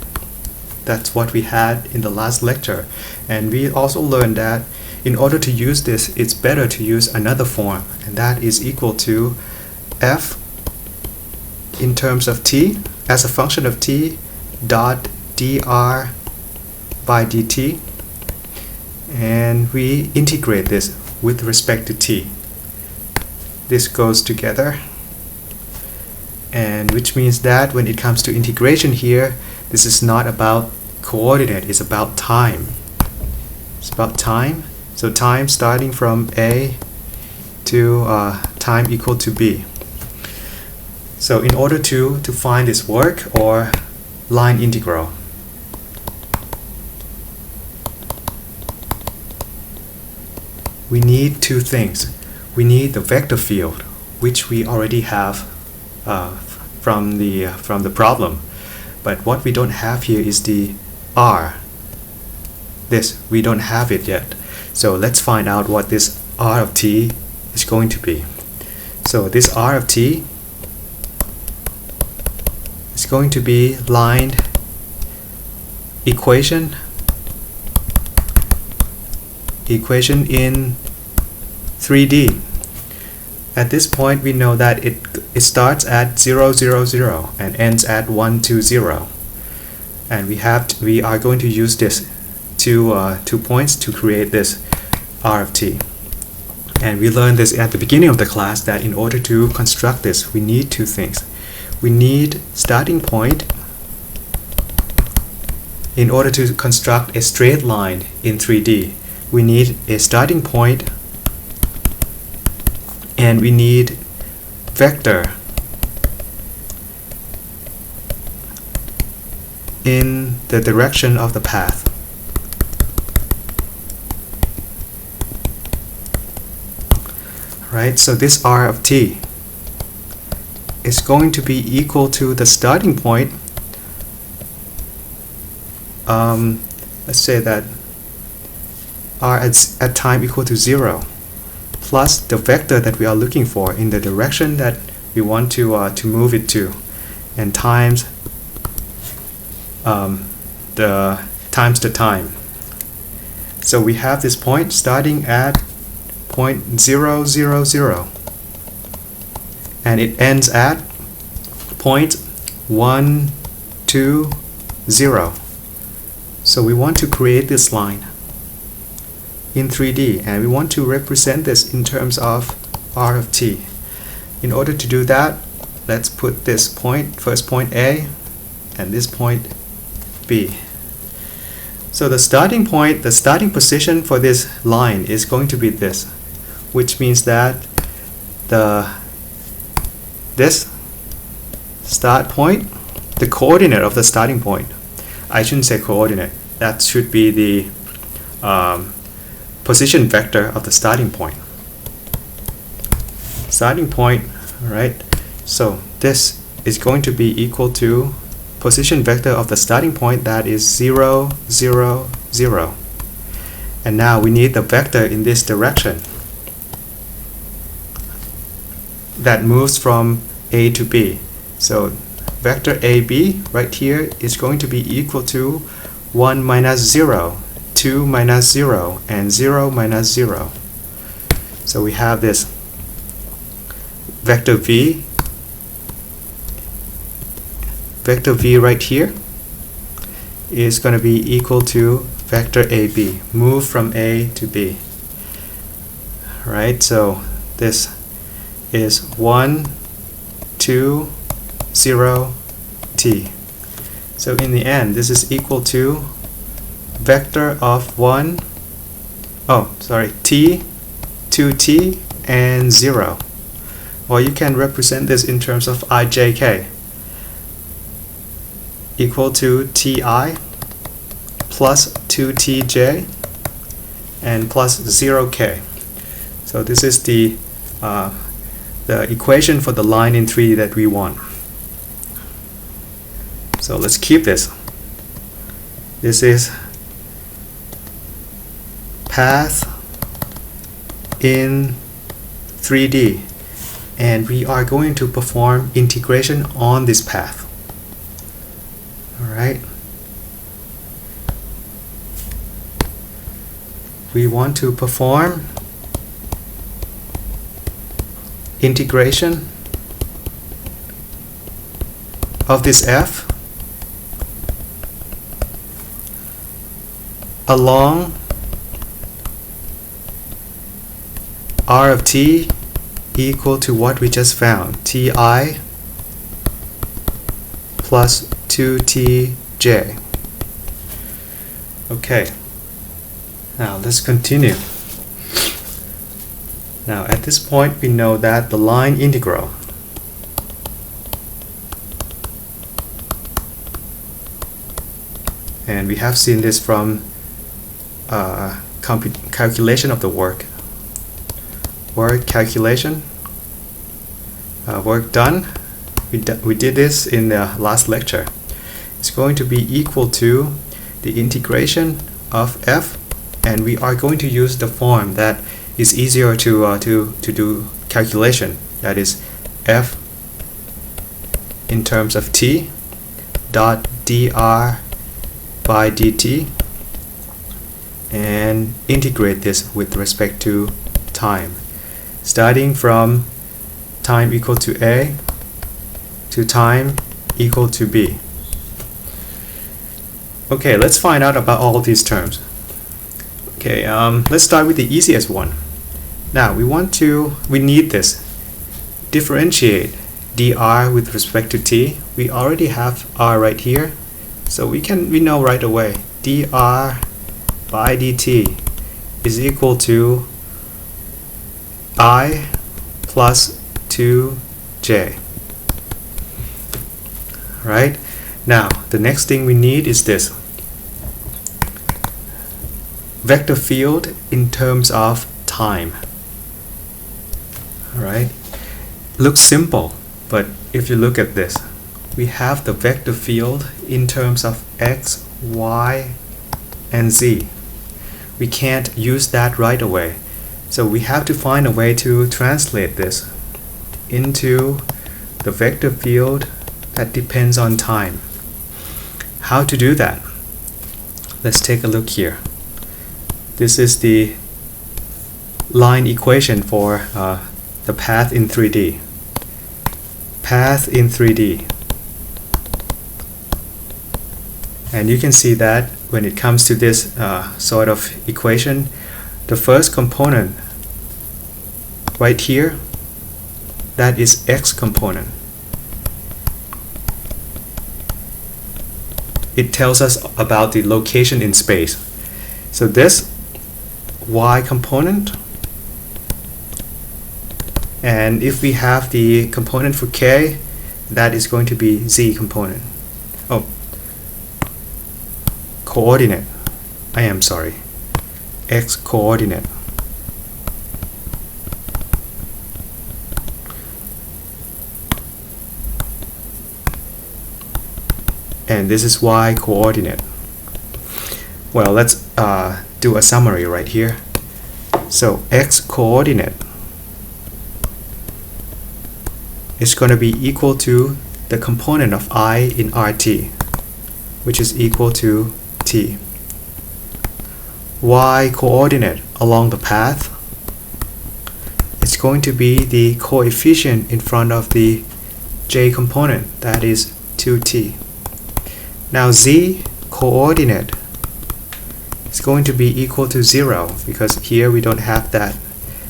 That's what we had in the last lecture, and we also learned that in order to use this, it's better to use another form, and that is equal to f in terms of t as a function of t dot dr by dt, and we integrate this with respect to t. This goes together, and which means that when it comes to integration here, this is not about coordinate, it's about time. It's about time. So time starting from a to time equal to b. So in order to find this work or line integral, we need two things. We need the vector field, which we already have from the problem, but what we don't have here is the r. This we don't have it yet. So let's find out what this r of t is going to be. So this r of t is going to be line equation in 3D. At this point we know that it starts at 0, 0, 0 and ends at 1, 2, 0, and we are going to use this two points to create this r of t. And we learned this at the beginning of the class, that in order to construct this we need two things. We need starting point in order to construct a straight line in 3D. We need a starting point and we need vector in the direction of the path. Right, so this r of t is going to be equal to the starting point. Let's say that r at time equal to 0 plus the vector that we are looking for in the direction that we want to move it to, and times the time. So we have this point starting at point 0, 0, 0, and it ends at point 1, 2, 0. So we want to create this line in 3D, and we want to represent this in terms of r of t. In order to do that, let's put this point, first point A, and this point B. So the starting point, the starting position for this line is going to be this, which means that this start point, the coordinate of the starting point, I shouldn't say coordinate, that should be the position vector of the starting point. Starting point, right? So this is going to be equal to position vector of the starting point, that is 0, 0, 0. And now we need the vector in this direction that moves from A to B. So vector AB right here is going to be equal to 1 minus 0, 2 minus 0, and 0 minus 0. So we have this vector V right here is going to be equal to vector AB, move from A to B. Right, so this is 1, 2, 0, t. So in the end, this is equal to vector of t, 2t, and 0. Or you can represent this in terms of ijk, equal to ti plus 2tj and plus 0k. So this is the equation for the line in 3D that we want. So let's keep this. This is path in 3D, and we are going to perform integration on this path. Alright. We want to perform integration of this f along r of t equal to what we just found, ti plus 2tj. Okay, now let's continue. Now at this point we know that the line integral and we have seen this from calculation of the work calculation, work done. We did this in the last lecture. It's going to be equal to the integration of f, and we are going to use the form that is easier to do calculation, that is f in terms of t dot dr by dt, and integrate this with respect to time, starting from time equal to a to time equal to b. Okay, let's find out about all these terms. Okay, let's start with the easiest one. Now we need this. Differentiate dr with respect to t. We already have r right here, so we know right away dr by dt is equal to I plus 2j. Right? Now the next thing we need is this vector field in terms of time. Alright? Looks simple, but if you look at this, we have the vector field in terms of x, y, and z. We can't use that right away, so we have to find a way to translate this into the vector field that depends on time. How to do that? Let's take a look here. This is the line equation for the path in 3D. Path in 3D. And you can see that when it comes to this sort of equation, the first component right here, that is x component, it tells us about the location in space. So this y component, and if we have the component for k, that is going to be z component. Oh, coordinate. I am sorry. X coordinate. And this is y coordinate. Well, let's do a summary right here. So x coordinate is going to be equal to the component of I in RT, which is equal to t. Y coordinate along the path is going to be the coefficient in front of the j component, that is 2t. Now z coordinate is going to be equal to 0 because here we don't have that.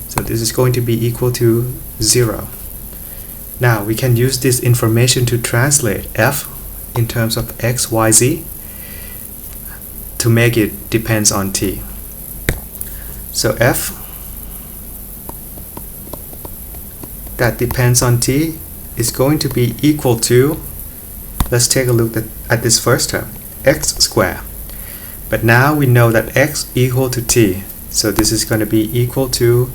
So this is going to be equal to 0. Now we can use this information to translate f in terms of x, y, z to make it depends on t. So f that depends on t is going to be equal to, let's take a look at this first term, x squared. But now we know that x equal to t, so this is going to be equal to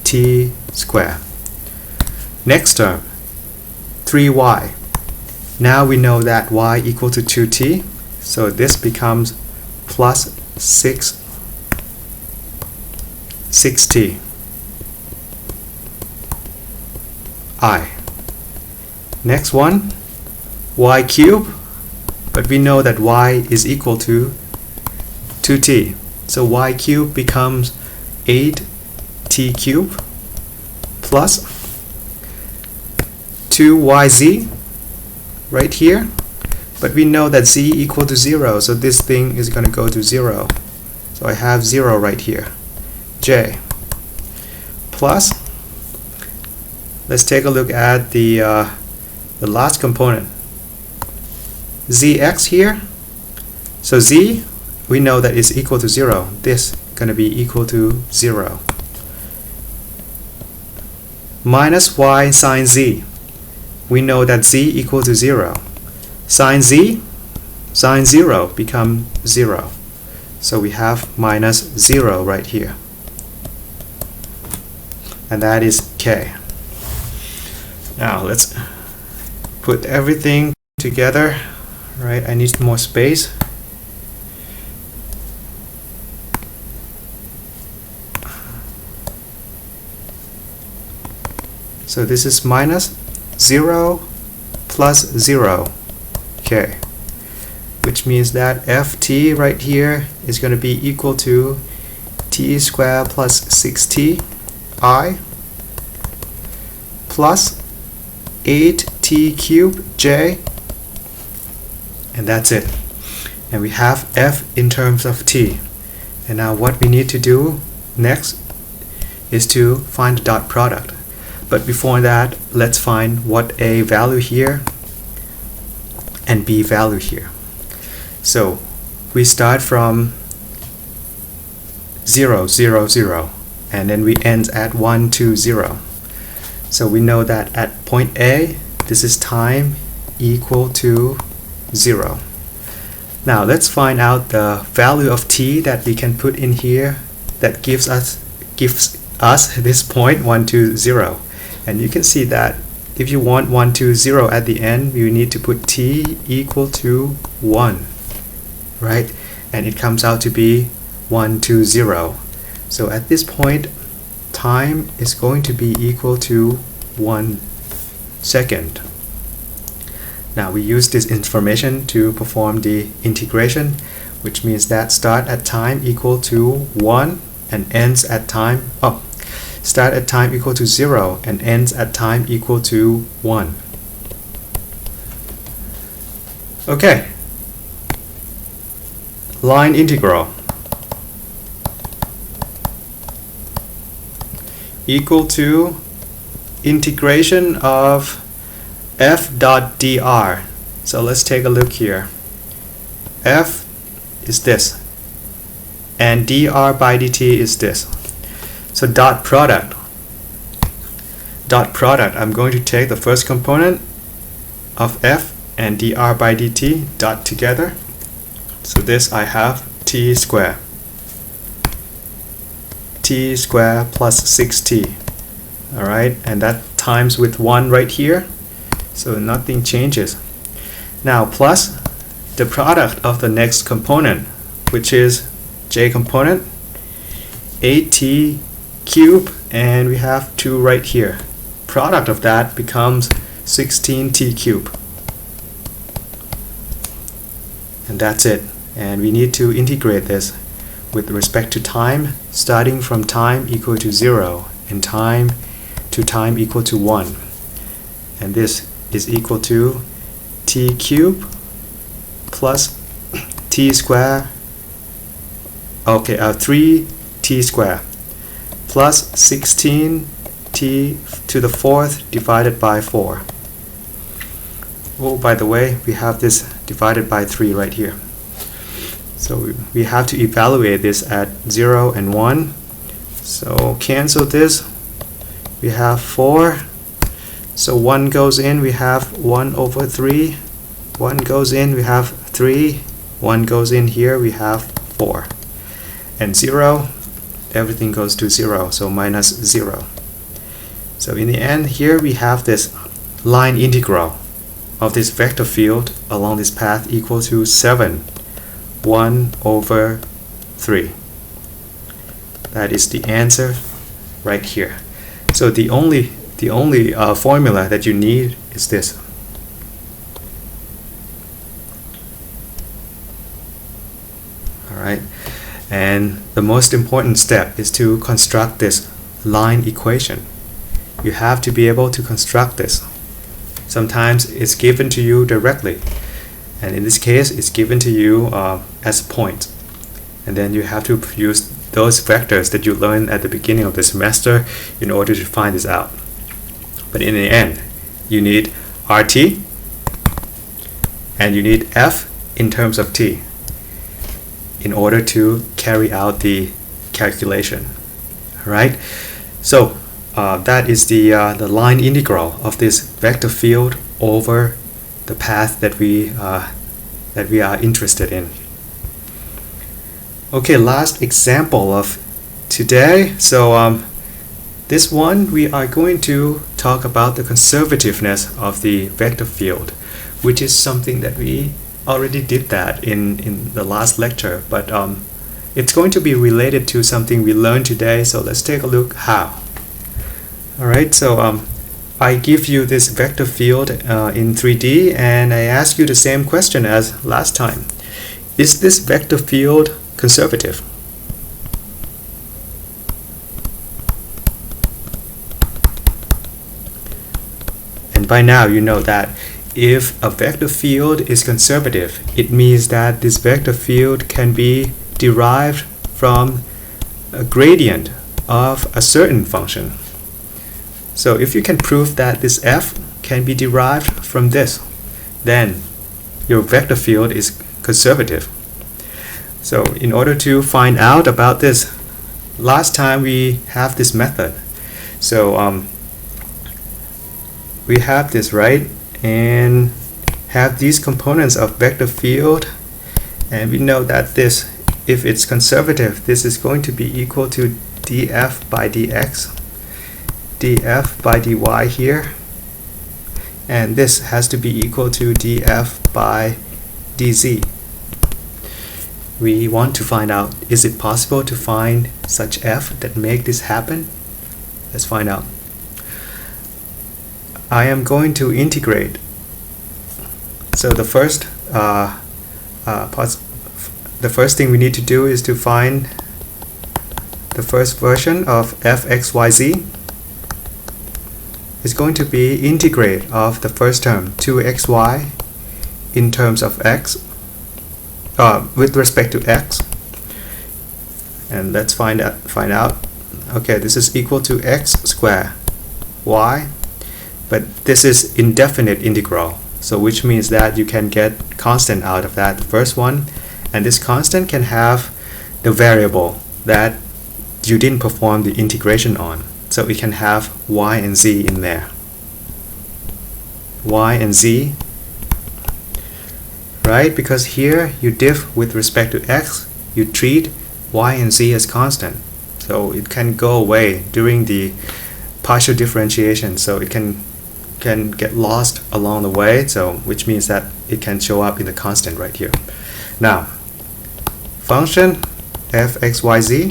t squared. Next term, 3y. Now we know that y equal to 2t, so this becomes plus 6t I. Next one, y cubed, but we know that y is equal to 2t, so y cubed becomes 8t cubed plus 2yz right here, but we know that z equal to 0, so this thing is going to go to 0, so I have 0 right here. J plus, let's take a look at the last component, zx here. So z, we know that is equal to 0. This is going to be equal to 0. Minus y sine z. We know that z equal to 0. Sine z, sine 0 become 0. So we have minus 0 right here. And that is k. Now let's put everything together. Right, I need more space. So this is minus 0 plus 0, k, which means that ft right here is going to be equal to t squared plus 6t I plus 8t cubed j, and that's it. And we have f in terms of t. And now what we need to do next is to find the dot product. But before that, let's find what a value here and b value here. So we start from 0, 0, 0, and then we end at 1, 2, 0. So we know that at point A, this is time equal to 0. Now let's find out the value of t that we can put in here that gives us this point 1, 2, 0. And you can see that if you want 1, 2, 0 at the end, you need to put t equal to 1, right? And it comes out to be 1, 2, 0. So at this point, time is going to be equal to 1 second. Now we use this information to perform the integration, which means that start at time equal to 1 and ends at time, start at time equal to 0 and ends at time equal to 1. Okay. Line integral equal to integration of f dot dr. So let's take a look here. f is this, and dr by dt is this. So dot product, I'm going to take the first component of f and dr by dt dot together. So this I have t squared plus 6t. Alright, and that times with 1 right here, so nothing changes. Now plus the product of the next component, which is j component, 8t cubed, and we have 2 right here. Product of that becomes 16t cubed. And that's it. And we need to integrate this with respect to time, starting from time equal to 0 and time to time equal to 1. And this is equal to t cubed plus t squared, 3t squared plus 16t to the 4th divided by 4. Oh, by the way, we have this divided by 3 right here. So we have to evaluate this at 0 and 1. So cancel this. We have 4. So 1 goes in, we have 1 over 3. 1 goes in, we have 3. 1 goes in here, we have 4. And 0, everything goes to 0, so minus 0. So in the end, here we have this line integral of this vector field along this path equal to 7, 1 over 3. That is the answer right here. So the only formula that you need is this. Alright, and the most important step is to construct this line equation. You have to be able to construct this. Sometimes it's given to you directly, and in this case it's given to you as a point, and then you have to use those vectors that you learned at the beginning of the semester in order to find this out. But in the end, you need RT and you need F in terms of T in order to carry out the calculation. Alright, so that is the line integral of this vector field over the path that we are interested in. Okay, last example of today. So this one we are going to talk about the conservativeness of the vector field, which is something that we already did that in the last lecture, but it's going to be related to something we learned today, so let's take a look how. Alright, so I give you this vector field in 3D, and I ask you the same question as last time. Is this vector field conservative? And by now you know that if a vector field is conservative, it means that this vector field can be derived from a gradient of a certain function. So if you can prove that this f can be derived from this, then your vector field is conservative. So in order to find out about this, last time we have this method. So we have this, right, and have these components of vector field, and we know that this, if it's conservative, this is going to be equal to df by dx, df by dy here, and this has to be equal to df by dz. We want to find out, is it possible to find such f that make this happen? Let's find out. I am going to integrate. So the first thing we need to do is to find the first version of fxyz. It's going to be integrate of the first term 2xy in terms of x with respect to x, and let's find out. Okay, this is equal to x squared y, but this is indefinite integral, So which means that you can get constant out of that, the first one. And this constant can have the variable that you didn't perform the integration on. So it can have y and z in there. Y and z, right? Because here you diff with respect to x, you treat y and z as constant. So it can go away during the partial differentiation. So it can get lost along the way. So which means that it can show up in the constant right here. Now, function f x y z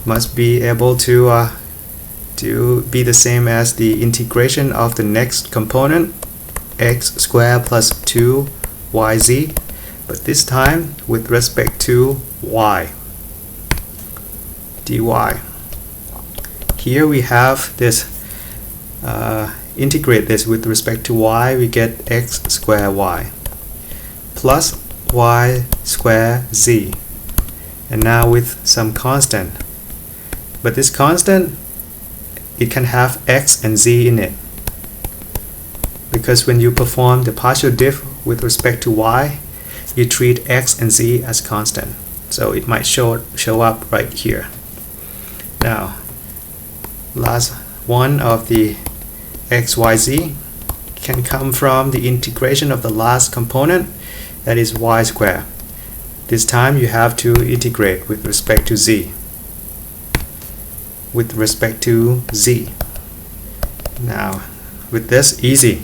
must be able to be the same as the integration of the next component, x squared plus 2yz, but this time with respect to y, dy. Here we have this, integrate this with respect to y, we get x squared y plus y squared z, and now with some constant. But this constant, it can have x and z in it, because when you perform the partial diff with respect to y, you treat x and z as constant. So it might show up right here. Now, last one of the x, y, z can come from the integration of the last component, that is y squared. This time you have to integrate with respect to z. With respect to z. Now, with this, easy.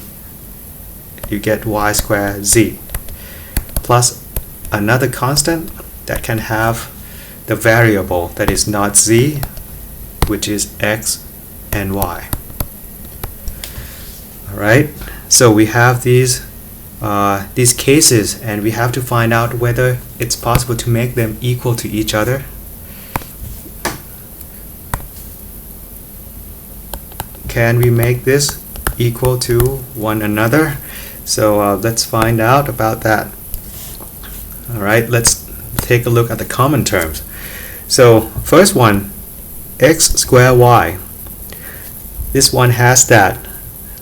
You get y squared z plus another constant that can have the variable that is not z, which is x and y. Alright, so we have these cases, and we have to find out whether it's possible to make them equal to each other. Can we make this equal to one another? So let's find out about that. Alright, let's take a look at the common terms. So first one, x squared y. This one has that.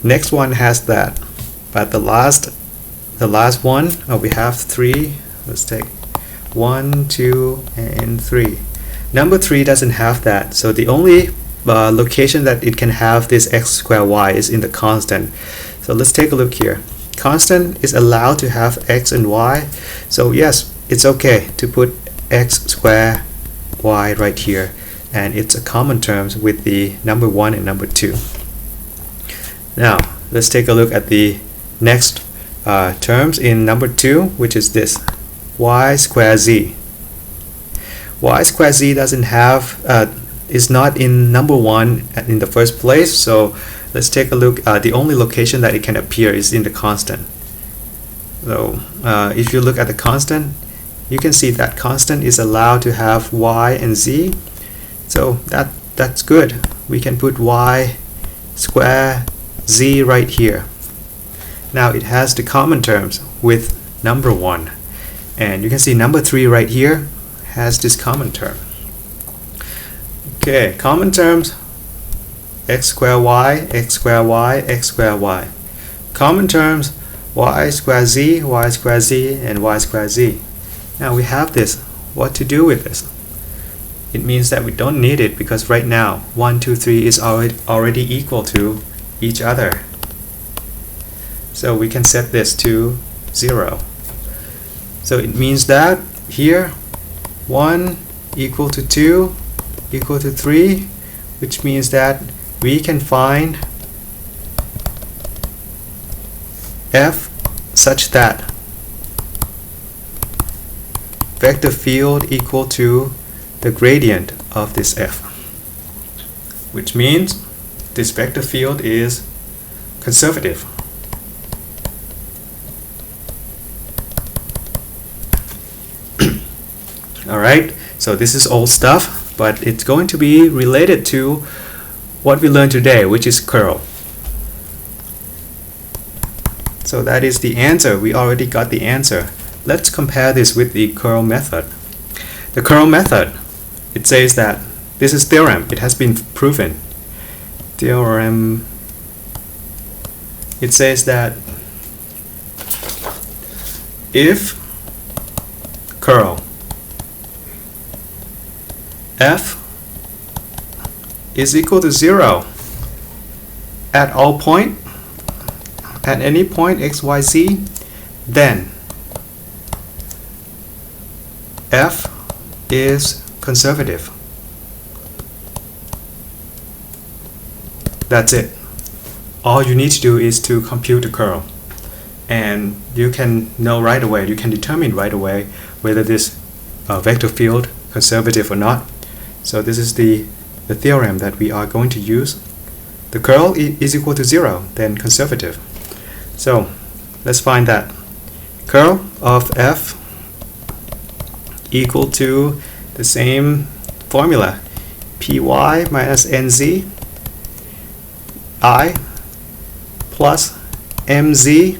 Next one has that. But the last one, we have 3. Let's take 1, 2, and 3. Number 3 doesn't have that. So the only location that it can have this x squared y is in the constant. So let's take a look here. Constant is allowed to have x and y. So yes, it's okay to put x squared y right here, and it's a common terms with the number 1 and number 2. Now let's take a look at the next terms in number 2, which is this y squared z. Y squared z doesn't have is not in number 1 in the first place, so let's take a look. The only location that it can appear is in the constant. So if you look at the constant, you can see that constant is allowed to have y and z, so that's good. We can put y squared z right here. Now it has the common terms with number 1, and you can see number 3 right here has this common term. Okay, common terms, x squared y, x squared y, x squared y. Common terms, y squared z, and y squared z. Now we have this. What to do with this? It means that we don't need it, because right now 1, 2, 3 is already equal to each other. So we can set this to 0. So it means that here 1 equal to 2 equal to 3, which means that we can find f such that vector field equal to the gradient of this f, which means this vector field is conservative. Alright, so this is old stuff, but it's going to be related to what we learned today, which is curl. So that is the answer. We already got the answer. Let's compare this with the curl method. The curl method, it says that this is theorem. It has been proven. Theorem, it says that if curl f is equal to 0 at all point, at any point x, y, z, then f is conservative. That's it. All you need to do is to compute the curl, and you can know right away, you can determine right away whether this vector field conservative or not. So this is the theorem that we are going to use. The curl is equal to 0, then conservative. So let's find that. Curl of f equal to the same formula, py minus nz I plus mz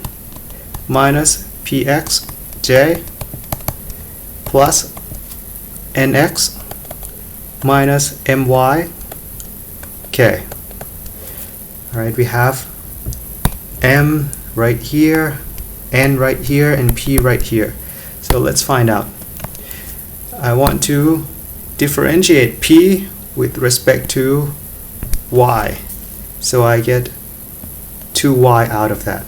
minus pxj plus nx minus myk. Alright, we have m right here, n right here, and p right here. So let's find out. I want to differentiate p with respect to y. So I get 2y out of that.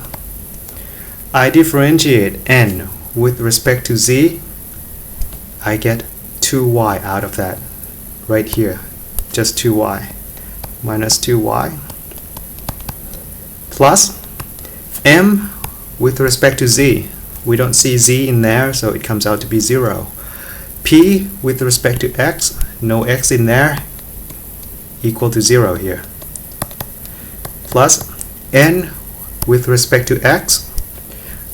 I differentiate n with respect to z. I get 2y out of that. Right here, just 2y. Minus 2y. Plus m with respect to z. We don't see z in there, so it comes out to be 0. P with respect to x, no x in there, equal to 0 here. Plus n with respect to x,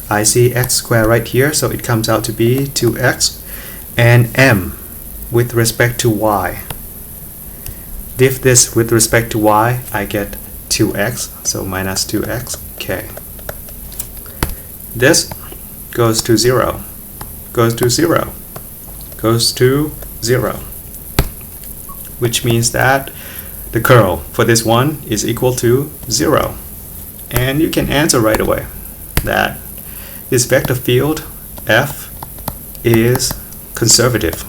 I see x squared right here, so it comes out to be 2x. And m with respect to y. Diff this with respect to y, I get 2x, so minus 2x, k. This goes to 0, goes to 0, goes to 0, which means that the curl for this one is equal to 0. And you can answer right away that this vector field f is conservative.